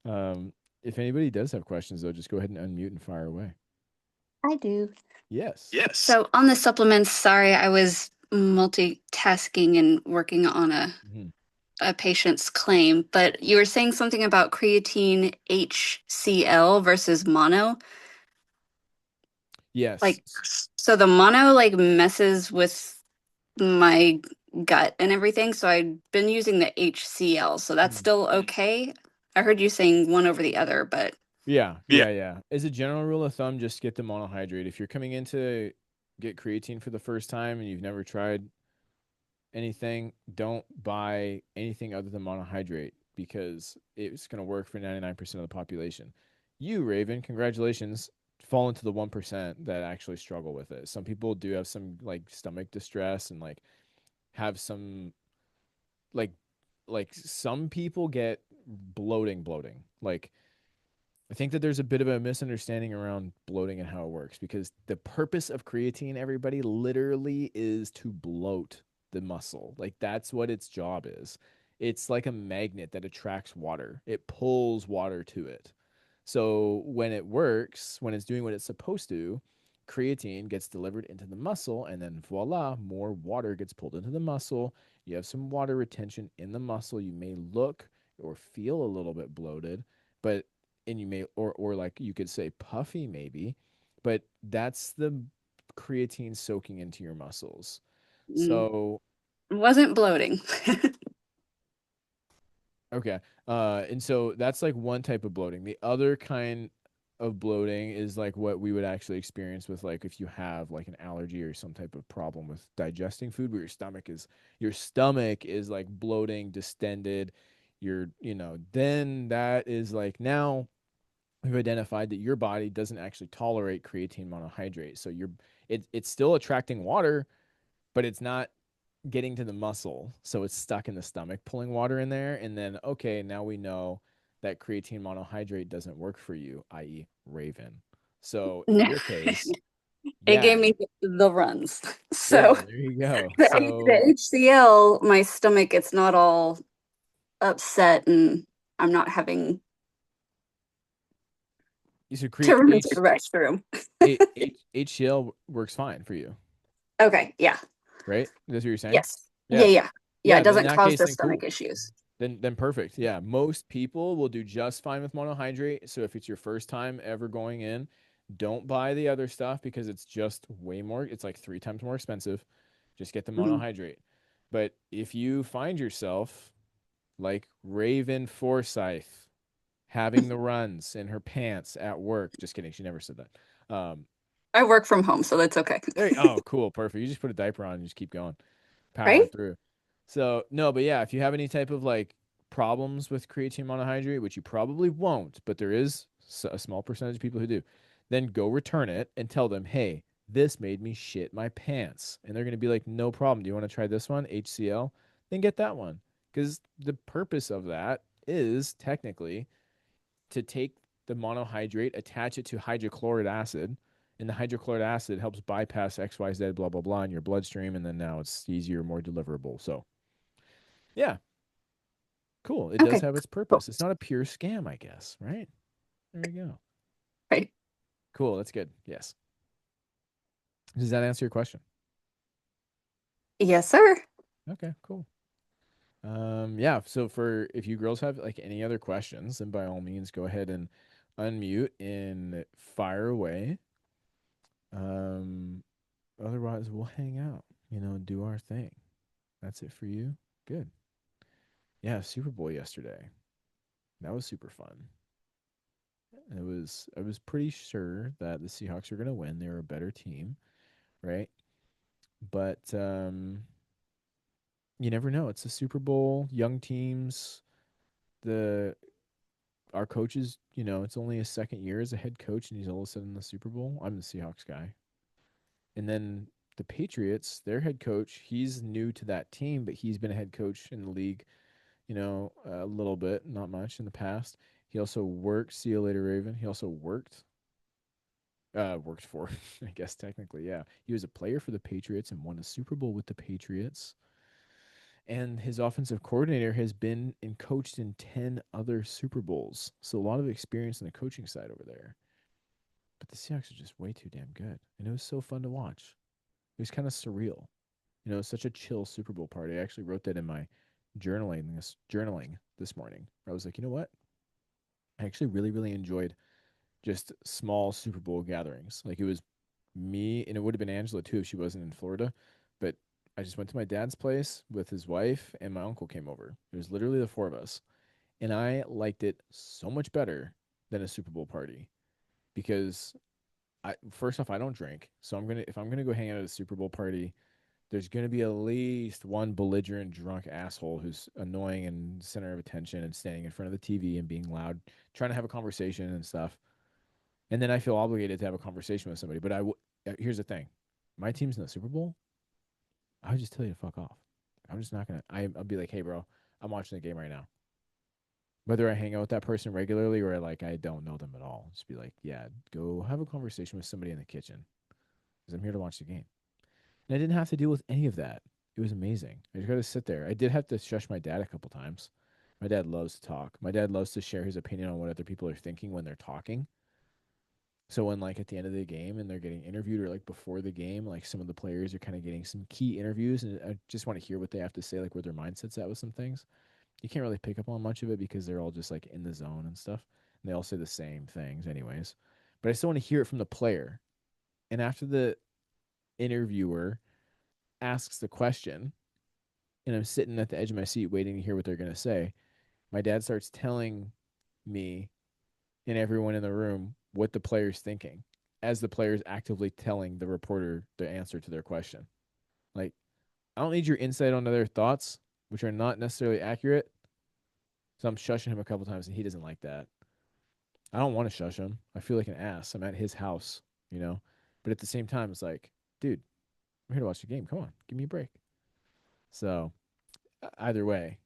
um, if anybody does have questions, though, just go ahead and unmute and fire away. I do. Yes. Yes. So on the supplements, sorry, I was multitasking and working on Mhm. a patient's claim, but you were saying something about creatine HCl versus mono. Yes. Like, so the mono like messes with my gut and everything. So I've been using the HCl. So that's Mm. still okay. I heard you saying one over the other, but Yeah, Yeah. yeah. As a general rule of thumb, just get the monohydrate. If you're coming in to get creatine for the first time and you've never tried anything, don't buy anything other than monohydrate because it's going to work for 99% of the population. You, Raven, congratulations, fall into the 1% that actually struggle with it. Some people do have some like stomach distress and like have some like some people get bloating. Like I think that there's a bit of a misunderstanding around bloating and how it works because the purpose of creatine, everybody, literally is to bloat the muscle. Like that's what its job is. It's like a magnet that attracts water, it pulls water to it. So when it works, when it's doing what it's supposed to, creatine gets delivered into the muscle, and then voila, more water gets pulled into the muscle. You have some water retention in the muscle. You may look or feel a little bit bloated, but and you may or like you could say puffy maybe, but that's the creatine soaking into your muscles. mm, So wasn't bloating. okay. And so that's like one type of bloating. The other kind of bloating is like what we would actually experience with like if you have like an allergy or some type of problem with digesting food where your stomach is like bloating, distended, then that is like now we've identified that your body doesn't actually tolerate creatine monohydrate. So it's still attracting water, but it's not getting to the muscle. So it's stuck in the stomach, pulling water in there. And then, okay, now we know that creatine monohydrate doesn't work for you, i.e., Raven. So in No. your case, It gave yeah, me the runs. So yeah, there you go. the So HCl, my stomach, it's not all upset and I'm not having you should to create run to the restroom. HCl works fine for you, Okay, yeah. right? That's what you're saying? Yes. Yeah, Yeah. yeah. Yeah, Yeah, it then in doesn't that cause case, the then stomach cool. issues. Then perfect. Yeah. Most people will do just fine with monohydrate. So if it's your first time ever going in, don't buy the other stuff because it's just way more, it's like 3 times more expensive. Just get the Mhm. monohydrate. But if you find yourself like Raven Forsyth having the runs in her pants at work, just kidding, she never said that. I work from home, so that's okay. Oh, cool, perfect. You just put a diaper on and just keep going, powering Right? through. So no, but yeah, if you have any type of like problems with creatine monohydrate, which you probably won't, but there is a small percentage of people who do, then go return it and tell them, hey, this made me shit my pants. And they're going to be like, no problem. Do you want to try this one, HCl? Then get that one. Because the purpose of that is technically to take the monohydrate, attach it to hydrochloric acid, and the hydrochloric acid helps bypass XYZ, blah, blah, blah, in your bloodstream. And then now it's easier, more deliverable. So, yeah, cool. It does Okay. have its Cool. purpose. It's not a pure scam, I guess, right? There you go. Right. Cool. That's good. Yes. Does that answer your question? Yes, sir. Okay, cool. Yeah, so for if you girls have like any other questions, then by all means go ahead and unmute and fire away. Um, Otherwise we'll hang out, and do our thing. That's it for you. Good. Yeah, Super Bowl yesterday. That was super fun. I was pretty sure that the Seahawks were gonna win. They were a better team, right? But you never know. It's a Super Bowl, young teams. The Our coaches, it's only his second year as a head coach, and he's all of a sudden in the Super Bowl. I'm the Seahawks guy. And then the Patriots, their head coach, he's new to that team, but he's been a head coach in the league, a little bit, not much in the past. He also worked. See you later, Raven. He also worked for, I guess technically, yeah. He was a player for the Patriots and won a Super Bowl with the Patriots. And his offensive coordinator has been and coached in 10 other Super Bowls. So a lot of experience on the coaching side over there. But the Seahawks are just way too damn good. And it was so fun to watch. It was kind of surreal. You know, such a chill Super Bowl party. I actually wrote that in my journaling this morning. I was like, you know what? I actually really, really enjoyed just small Super Bowl gatherings. Like it was me, and it would have been Angela too if she wasn't in Florida. But I just went to my dad's place with his wife, and my uncle came over. It was literally the four of us. And I liked it so much better than a Super Bowl party because first off, I don't drink. So if I'm gonna go hang out at a Super Bowl party, there's going to be at least one belligerent drunk asshole who's annoying and center of attention and standing in front of the TV and being loud, trying to have a conversation and stuff. And then I feel obligated to have a conversation with somebody. But here's the thing: my team's in the Super Bowl. I would just tell you to fuck off. I'm just not gonna. I'll be like, hey, bro, I'm watching the game right now. Whether I hang out with that person regularly or like I don't know them at all, just be like, yeah, go have a conversation with somebody in the kitchen because I'm here to watch the game. And I didn't have to deal with any of that. It was amazing. I just got to sit there. I did have to shush my dad a couple times. My dad loves to talk. My dad loves to share his opinion on what other people are thinking when they're talking. So when like at the end of the game and they're getting interviewed or like before the game, like some of the players are kind of getting some key interviews and I just want to hear what they have to say, like where their mindset's at with some things. You can't really pick up on much of it because they're all just like in the zone and stuff. And they all say the same things anyways. But I still want to hear it from the player. And after the interviewer asks the question, and I'm sitting at the edge of my seat waiting to hear what they're going to say, my dad starts telling me and everyone in the room what the player's thinking as the player's actively telling the reporter the answer to their question. Like, I don't need your insight onto their thoughts, which are not necessarily accurate. So I'm shushing him a couple times, and he doesn't like that. I don't want to shush him. I feel like an ass. I'm at his house, you know? But at the same time, it's like, dude, I'm here to watch the game. Come on, give me a break. So either way,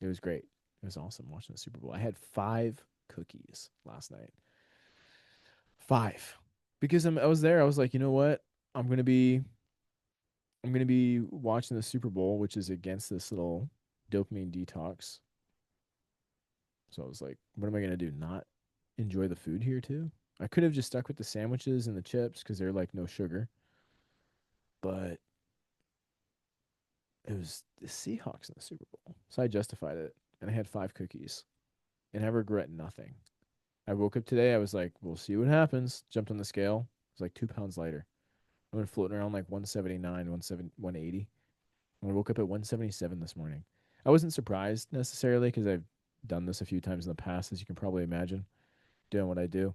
it was great. It was awesome watching the Super Bowl. I had 5 cookies last night. 5. Because I was there. I was like, you know what? I'm gonna be I'm gonna be watching the Super Bowl, which is against this little dopamine detox. So I was like, what am I gonna do? Not enjoy the food here too? I could have just stuck with the sandwiches and the chips because they're like no sugar. But it was the Seahawks in the Super Bowl. So I justified it. And I had 5 cookies. And I regret nothing. I woke up today. I was like, we'll see what happens. Jumped on the scale. It was like 2 pounds lighter. I've been floating around like 179, 180. And I woke up at 177 this morning. I wasn't surprised necessarily because I've done this a few times in the past, as you can probably imagine, doing what I do,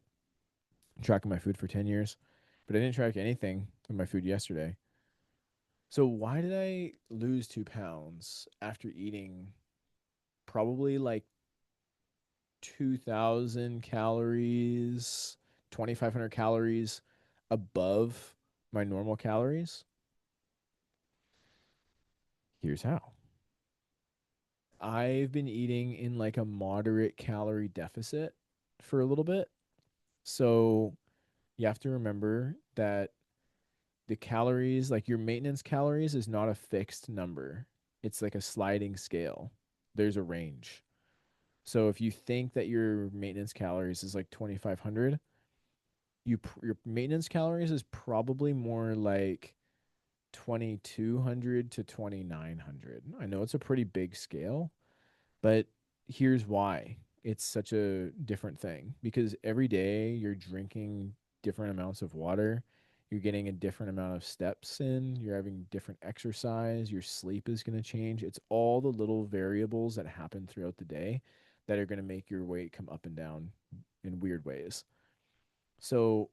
tracking my food for 10 years. But I didn't track anything in my food yesterday. So why did I lose 2 pounds after eating probably like 2,000 calories, 2,500 calories above my normal calories? Here's how. I've been eating in like a moderate calorie deficit for a little bit. So you have to remember that the calories, like your maintenance calories, is not a fixed number. It's like a sliding scale. There's a range. So if you think that your maintenance calories is like 2,500, your maintenance calories is probably more like 2,200 to 2,900. I know it's a pretty big scale, but here's why it's such a different thing because every day you're drinking different amounts of water, you're getting a different amount of steps in, you're having different exercise, your sleep is going to change. It's all the little variables that happen throughout the day that are going to make your weight come up and down in weird ways. So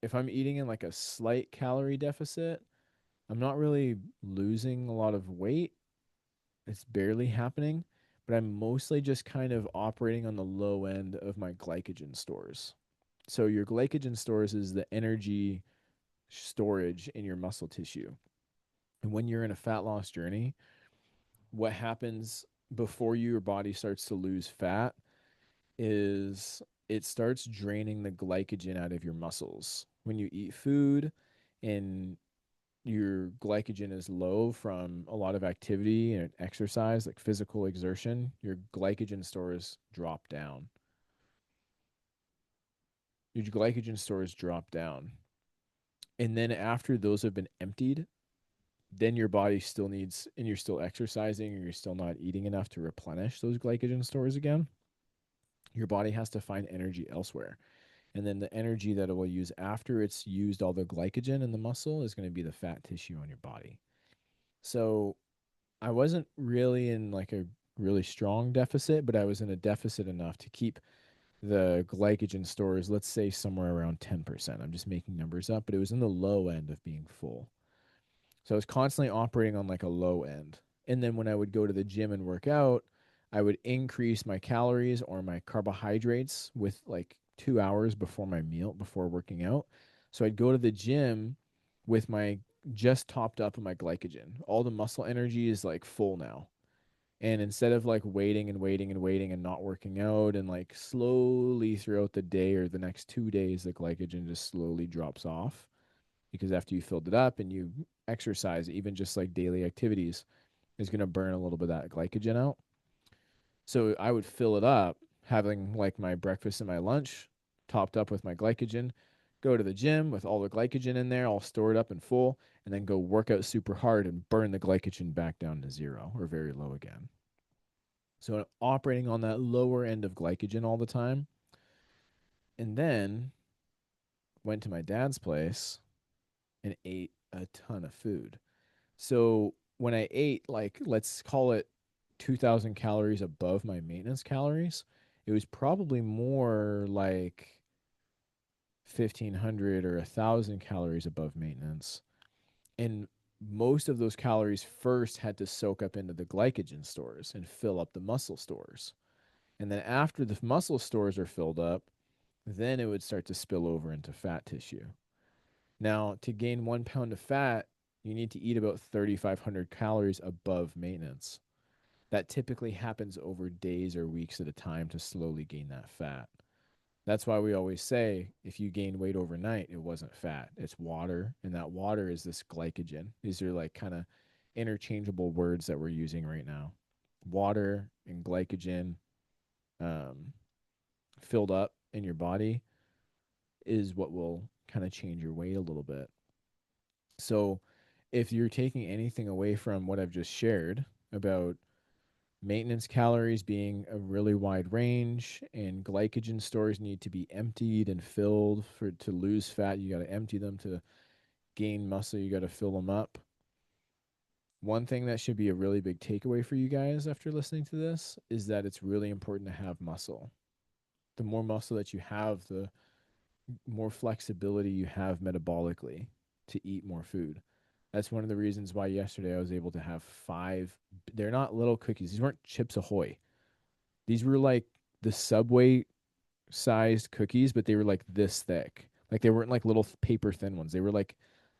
if I'm eating in like a slight calorie deficit, I'm not really losing a lot of weight. It's barely happening, but I'm mostly just kind of operating on the low end of my glycogen stores. So your glycogen stores is the energy storage in your muscle tissue. And when you're in a fat loss journey, what happens before your body starts to lose fat is it starts draining the glycogen out of your muscles. When you eat food and your glycogen is low from a lot of activity and exercise, like physical exertion, your glycogen stores drop down. Your glycogen stores drop down. And then after those have been emptied, then your body still needs, and you're still exercising, or you're still not eating enough to replenish those glycogen stores again. Your body has to find energy elsewhere. And then the energy that it will use after it's used all the glycogen in the muscle is going to be the fat tissue on your body. So I wasn't really in like a really strong deficit, but I was in a deficit enough to keep the glycogen stores, let's say somewhere around 10%. I'm just making numbers up, but it was in the low end of being full. So I was constantly operating on like a low end. And then when I would go to the gym and work out, I would increase my calories or my carbohydrates with like 2 hours before my meal, before working out. So I'd go to the gym with my just topped up of my glycogen. All the muscle energy is like full now. And instead of like waiting and waiting and waiting and not working out and like slowly throughout the day or the next 2 days, the glycogen just slowly drops off because after you filled it up and you exercise, even just like daily activities, is going to burn a little bit of that glycogen out. So I would fill it up, having like my breakfast and my lunch topped up with my glycogen, go to the gym with all the glycogen in there, all stored up and full, and then go work out super hard and burn the glycogen back down to zero or very low again. So operating on that lower end of glycogen all the time. And then went to my dad's place and ate a ton of food. So when I ate, like, let's call it 2,000 calories above my maintenance calories, it was probably more like 1,500 or 1,000 calories above maintenance. And most of those calories first had to soak up into the glycogen stores and fill up the muscle stores. And then after the muscle stores are filled up, then it would start to spill over into fat tissue. Now, to gain 1 pound of fat, you need to eat about 3,500 calories above maintenance. That typically happens over days or weeks at a time to slowly gain that fat. That's why we always say if you gain weight overnight, it wasn't fat, it's water. And that water is this glycogen. These are like kind of interchangeable words that we're using right now. Water and glycogen um, filled up in your body is what will kind of change your weight a little bit. So, if you're taking anything away from what I've just shared about maintenance calories being a really wide range and glycogen stores need to be emptied and filled for to lose fat, you got to empty them. To gain muscle, you got to fill them up. One thing that should be a really big takeaway for you guys after listening to this is that it's really important to have muscle. The more muscle that you have, the more flexibility you have metabolically to eat more food. That's one of the reasons why yesterday I was able to have five. They're not little cookies. These weren't Chips Ahoy. These were like the Subway sized cookies, but they were like this thick. Like they weren't like little paper thin ones. They were like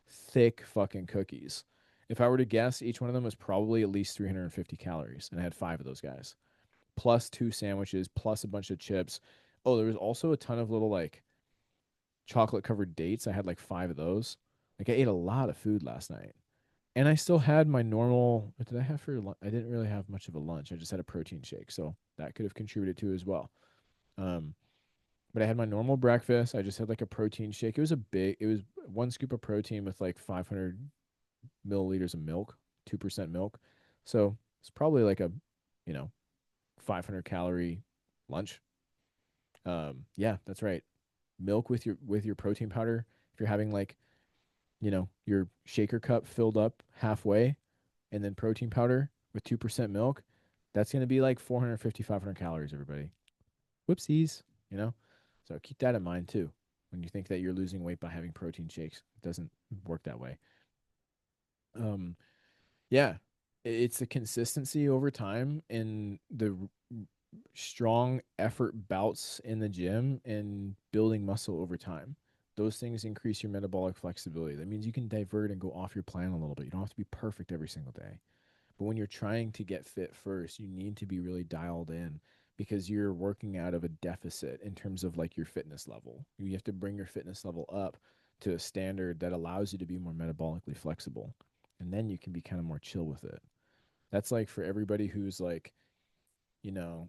thick fucking cookies. If I were to guess, each one of them was probably at least 350 calories, and I had five of those guys, plus two sandwiches, plus a bunch of chips. Oh, there was also a ton of little like chocolate covered dates. I had like five of those. Like I ate a lot of food last night. And I still had my normal. What did I have for lunch? I didn't really have much of a lunch. I just had a protein shake, so that could have contributed to as well. Um, but I had my normal breakfast. I just had like a protein shake. It was one scoop of protein with like 500 milliliters of milk, 2% milk. So it's probably like a, you know, 500 calorie lunch. Yeah, that's right. Milk with your protein powder. If you're having like, your shaker cup filled up halfway, and then protein powder with 2% milk, that's going to be like 450, 500 calories, everybody. Whoopsies, you know? So keep that in mind too when you think that you're losing weight by having protein shakes. It doesn't work that way. Um, yeah, it's the consistency over time and the strong effort bouts in the gym and building muscle over time. Those things increase your metabolic flexibility. That means you can divert and go off your plan a little bit. You don't have to be perfect every single day. But when you're trying to get fit first, you need to be really dialed in because you're working out of a deficit in terms of like your fitness level. You have to bring your fitness level up to a standard that allows you to be more metabolically flexible. And then you can be kind of more chill with it. That's like for everybody who's like, you know,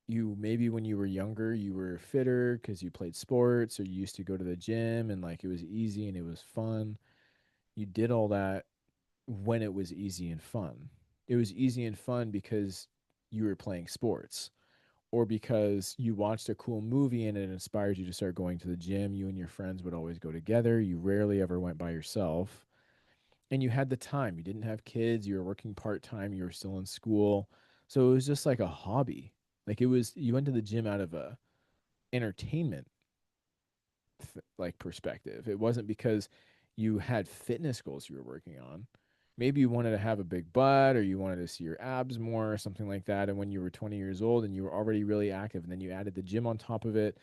you maybe when you were younger, you were fitter because you played sports or you used to go to the gym and like it was easy and it was fun. You did all that when it was easy and fun. It was easy and fun because you were playing sports or because you watched a cool movie and it inspired you to start going to the gym. You and your friends would always go together. You rarely ever went by yourself. And you had the time. You didn't have kids. You were working part time. You were still in school. So it was just like a hobby. Like it was, you went to the gym out of a entertainment like perspective. It wasn't because you had fitness goals you were working on. Maybe you wanted to have a big butt or you wanted to see your abs more or something like that. And when you were 20 years old and you were already really active and then you added the gym on top of it,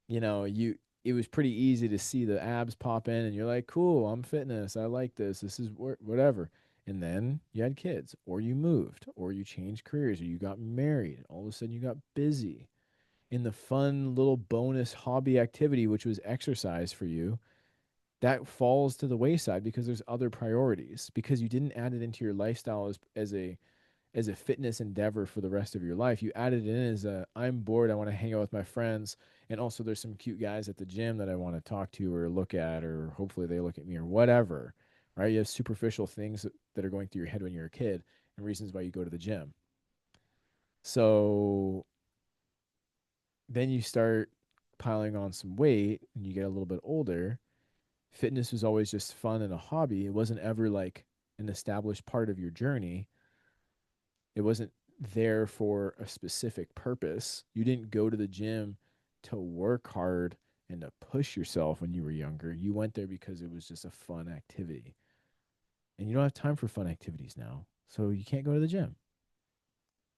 you know, you it was pretty easy to see the abs pop in and you're like, cool, I'm fitness. I like this. This is whatever. And then you had kids or you moved or you changed careers or you got married. And all of a sudden you got busy in the fun little bonus hobby activity, which was exercise for you, that falls to the wayside because there's other priorities because you didn't add it into your lifestyle as a fitness endeavor for the rest of your life. You added it in as a I'm bored, I want to hang out with my friends, and also there's some cute guys at the gym that I want to talk to or look at, or hopefully they look at me or whatever. Right? You have superficial things that are going through your head when you're a kid and reasons why you go to the gym. So then you start piling on some weight and you get a little bit older. Fitness was always just fun and a hobby. It wasn't ever like an established part of your journey. It wasn't there for a specific purpose. You didn't go to the gym to work hard and to push yourself when you were younger. You went there because it was just a fun activity. And you don't have time for fun activities now. So you can't go to the gym.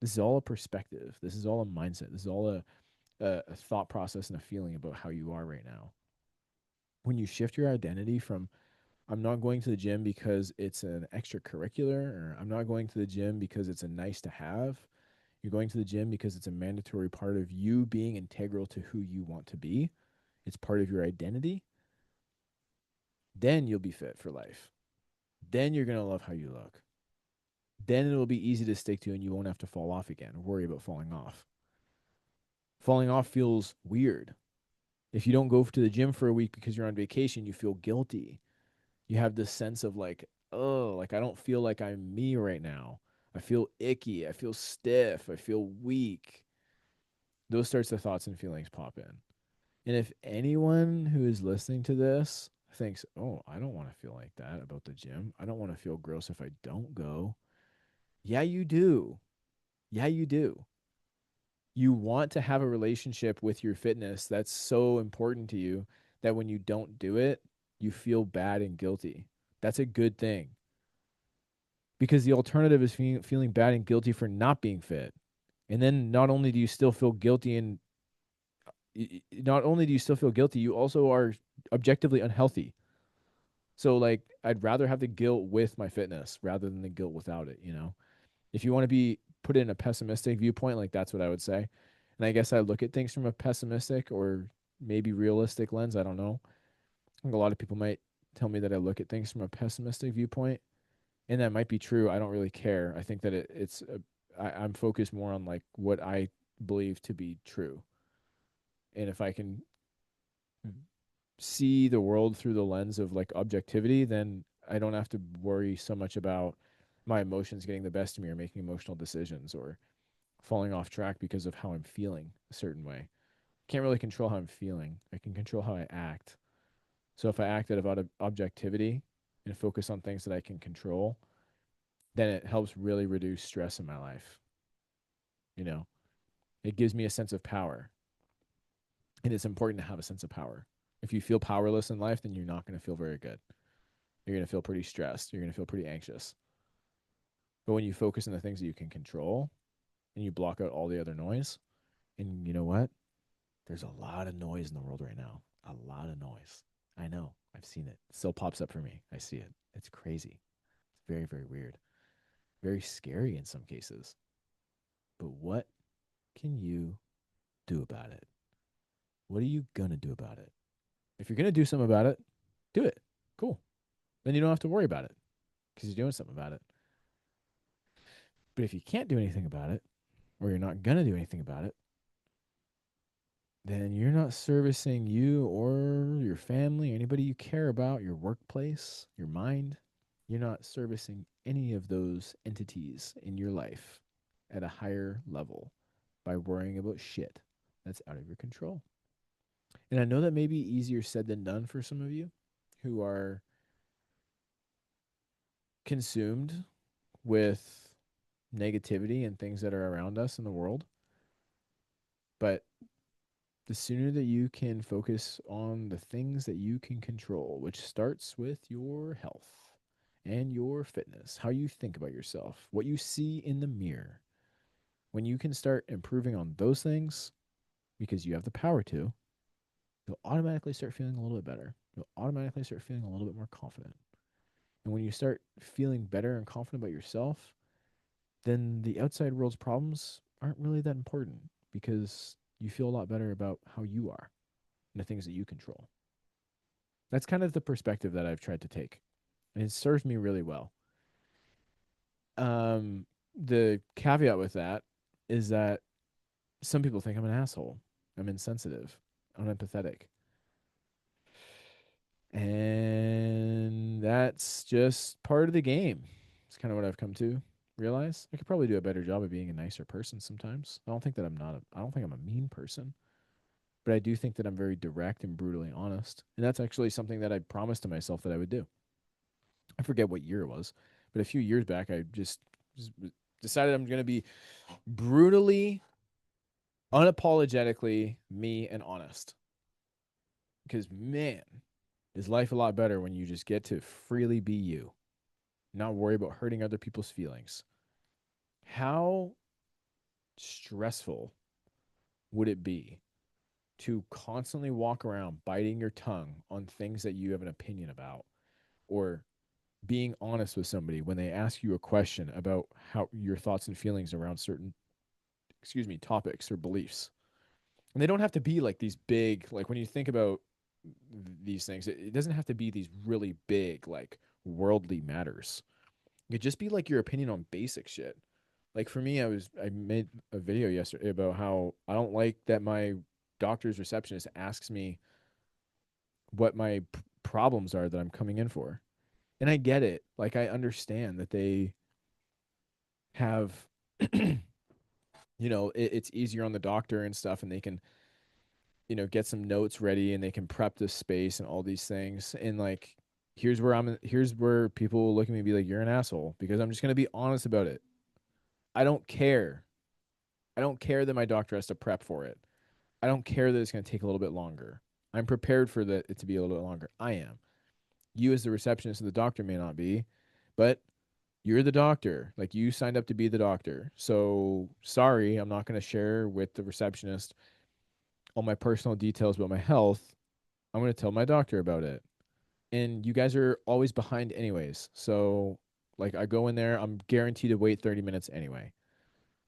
This is all a perspective. This is all a mindset. This is all a thought process and a feeling about how you are right now. When you shift your identity from I'm not going to the gym because it's an extracurricular, or I'm not going to the gym because it's a nice to have. You're going to the gym because it's a mandatory part of you being integral to who you want to be. It's part of your identity. Then you'll be fit for life. Then you're going to love how you look. Then it'll be easy to stick to and you won't have to fall off again or worry about falling off. Falling off feels weird. If you don't go to the gym for a week because you're on vacation, you feel guilty. You have this sense of like, oh, like I don't feel like I'm me right now. I feel icky. I feel stiff. I feel weak. Those sorts of thoughts and feelings pop in. And if anyone who is listening to this thinks, oh, I don't want to feel like that about the gym, I don't want to feel gross if I don't go. Yeah, you do. Yeah, you do. You want to have a relationship with your fitness that's so important to you that when you don't do it, you feel bad and guilty. That's a good thing because the alternative is feeling bad and guilty for not being fit. And then not only do you still feel guilty and not only do you still feel guilty, you also are objectively unhealthy. So like I'd rather have the guilt with my fitness rather than the guilt without it, you know. If you want to be put in a pessimistic viewpoint, like that's what I would say. And I guess I look at things from a pessimistic or maybe realistic lens, I don't know. I think a lot of people might tell me that I look at things from a pessimistic viewpoint, and that might be true. I don't really care. I think that I'm focused more on like what I believe to be true. And if I can see the world through the lens of like objectivity, then I don't have to worry so much about my emotions getting the best of me or making emotional decisions or falling off track because of how I'm feeling a certain way. Can't really control how I'm feeling. I can control how I act. So if I act out of objectivity and focus on things that I can control, then it helps really reduce stress in my life. You know, it gives me a sense of power. And it's important to have a sense of power. If you feel powerless in life, then you're not going to feel very good. You're going to feel pretty stressed. You're going to feel pretty anxious. But when you focus on the things that you can control and you block out all the other noise, and you know what? There's a lot of noise in the world right now. A lot of noise. I know. I've seen it. It still pops up for me. I see it. It's crazy. It's very, very weird. Very scary in some cases. But what can you do about it? What are you going to do about it? If you're going to do something about it, do it. Cool. Then you don't have to worry about it because you're doing something about it. But if you can't do anything about it, or you're not going to do anything about it, then you're not servicing you or your family, anybody you care about, your workplace, your mind. You're not servicing any of those entities in your life at a higher level by worrying about shit that's out of your control. And I know that may be easier said than done for some of you who are consumed with negativity and things that are around us in the world. But the sooner that you can focus on the things that you can control, which starts with your health and your fitness, how you think about yourself, what you see in the mirror, when you can start improving on those things because you have the power to, you'll automatically start feeling a little bit better. You'll automatically start feeling a little bit more confident. And when you start feeling better and confident about yourself, then the outside world's problems aren't really that important because you feel a lot better about how you are and the things that you control. That's kind of the perspective that I've tried to take. And it serves me really well. The caveat with that is that some people think I'm an asshole. I'm insensitive. I'm empathetic. And that's just part of the game. It's kind of what I've come to realize. I could probably do a better job of being a nicer person sometimes. I don't think that I don't think I'm a mean person, but I do think that I'm very direct and brutally honest. And that's actually something that I promised to myself that I would do. I forget what year it was, but a few years back, I just decided I'm going to be brutally, unapologetically me and honest. Because, man, is life a lot better when you just get to freely be you, not worry about hurting other people's feelings. How stressful would it be to constantly walk around biting your tongue on things that you have an opinion about, or being honest with somebody when they ask you a question about how your thoughts and feelings around certain topics or beliefs? And they don't have to be like these big, like when you think about these things, it doesn't have to be these really big, like worldly matters. It could just be like your opinion on basic shit. Like for me, I made a video yesterday about how I don't like that my doctor's receptionist asks me what my problems are that I'm coming in for. And I get it. Like I understand that they have it's easier on the doctor and stuff, and they can get some notes ready and they can prep the space and all these things. And like here's where people look at me and be like, you're an asshole, because I'm just going to be honest about it. I don't care. I don't care that my doctor has to prep for it. I don't care that it's going to take a little bit longer. I'm prepared for it to be a little bit longer. I am. You as the receptionist and the doctor may not be, but you're the doctor. Like you signed up to be the doctor. So sorry, I'm not going to share with the receptionist all my personal details about my health. I'm going to tell my doctor about it. And you guys are always behind anyways. So like I go in there, I'm guaranteed to wait 30 minutes anyway.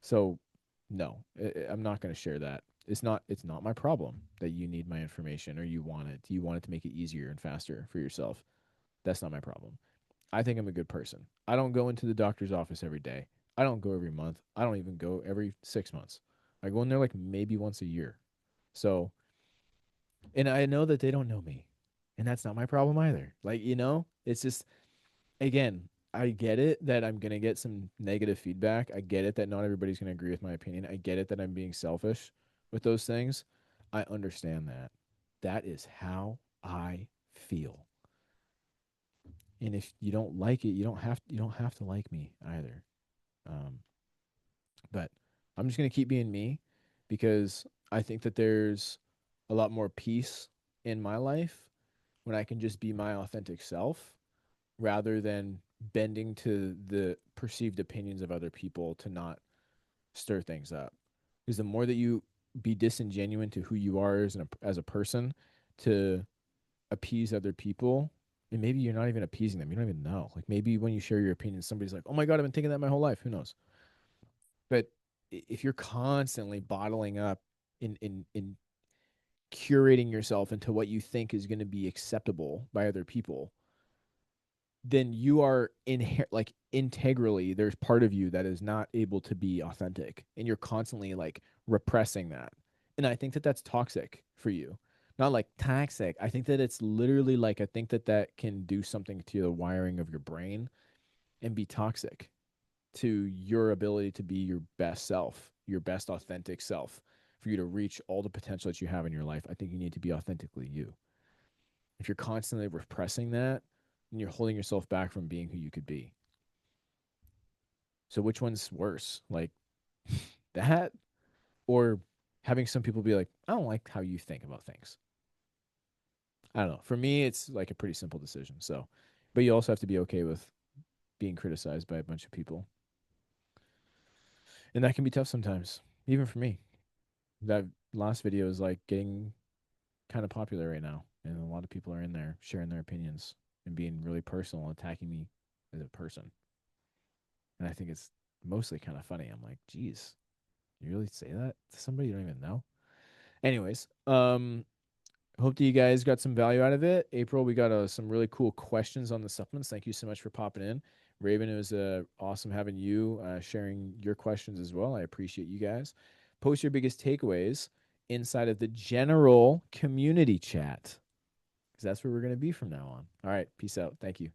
So no, I'm not going to share that. It's not my problem that you need my information or you want it. You want it to make it easier and faster for yourself. That's not my problem. I think I'm a good person. I don't go into the doctor's office every day. I don't go every month. I don't even go every 6 months. I go in there like maybe once a year. So, and I know that they don't know me. And that's not my problem either. Like, it's just, again, I get it that I'm going to get some negative feedback. I get it that not everybody's going to agree with my opinion. I get it that I'm being selfish with those things. I understand that. That is how I feel. And if you don't like it, you don't have to like me either. Um, but I'm just gonna keep being me because I think that there's a lot more peace in my life when I can just be my authentic self rather than bending to the perceived opinions of other people to not stir things up. Because the more that you be disingenuous to who you are as a person to appease other people, and maybe you're not even appeasing them. You don't even know. Like maybe when you share your opinion, somebody's like, "Oh my god, I've been thinking that my whole life." Who knows? But if you're constantly bottling up in curating yourself into what you think is going to be acceptable by other people, then you are like integrally there's part of you that is not able to be authentic, and you're constantly like repressing that. And I think that that's toxic for you. Not like toxic. I think that it's literally like, I think that that can do something to the wiring of your brain and be toxic to your ability to be your best self, your best authentic self. For you to reach all the potential that you have in your life, I think you need to be authentically you. If you're constantly repressing that, then you're holding yourself back from being who you could be. So which one's worse? Like that, or having some people be like, I don't like how you think about things. I don't know. For me, it's like a pretty simple decision. So, but you also have to be okay with being criticized by a bunch of people. And that can be tough sometimes, even for me. That last video is like getting kind of popular right now. And a lot of people are in there sharing their opinions and being really personal, attacking me as a person. And I think it's mostly kind of funny. I'm like, geez, you really say that to somebody you don't even know? Anyways, hope that you guys got some value out of it. April, we got some really cool questions on the supplements. Thank you so much for popping in. Raven, it was awesome having you sharing your questions as well. I appreciate you guys. Post your biggest takeaways inside of the general community chat, because that's where we're going to be from now on. All right. Peace out. Thank you.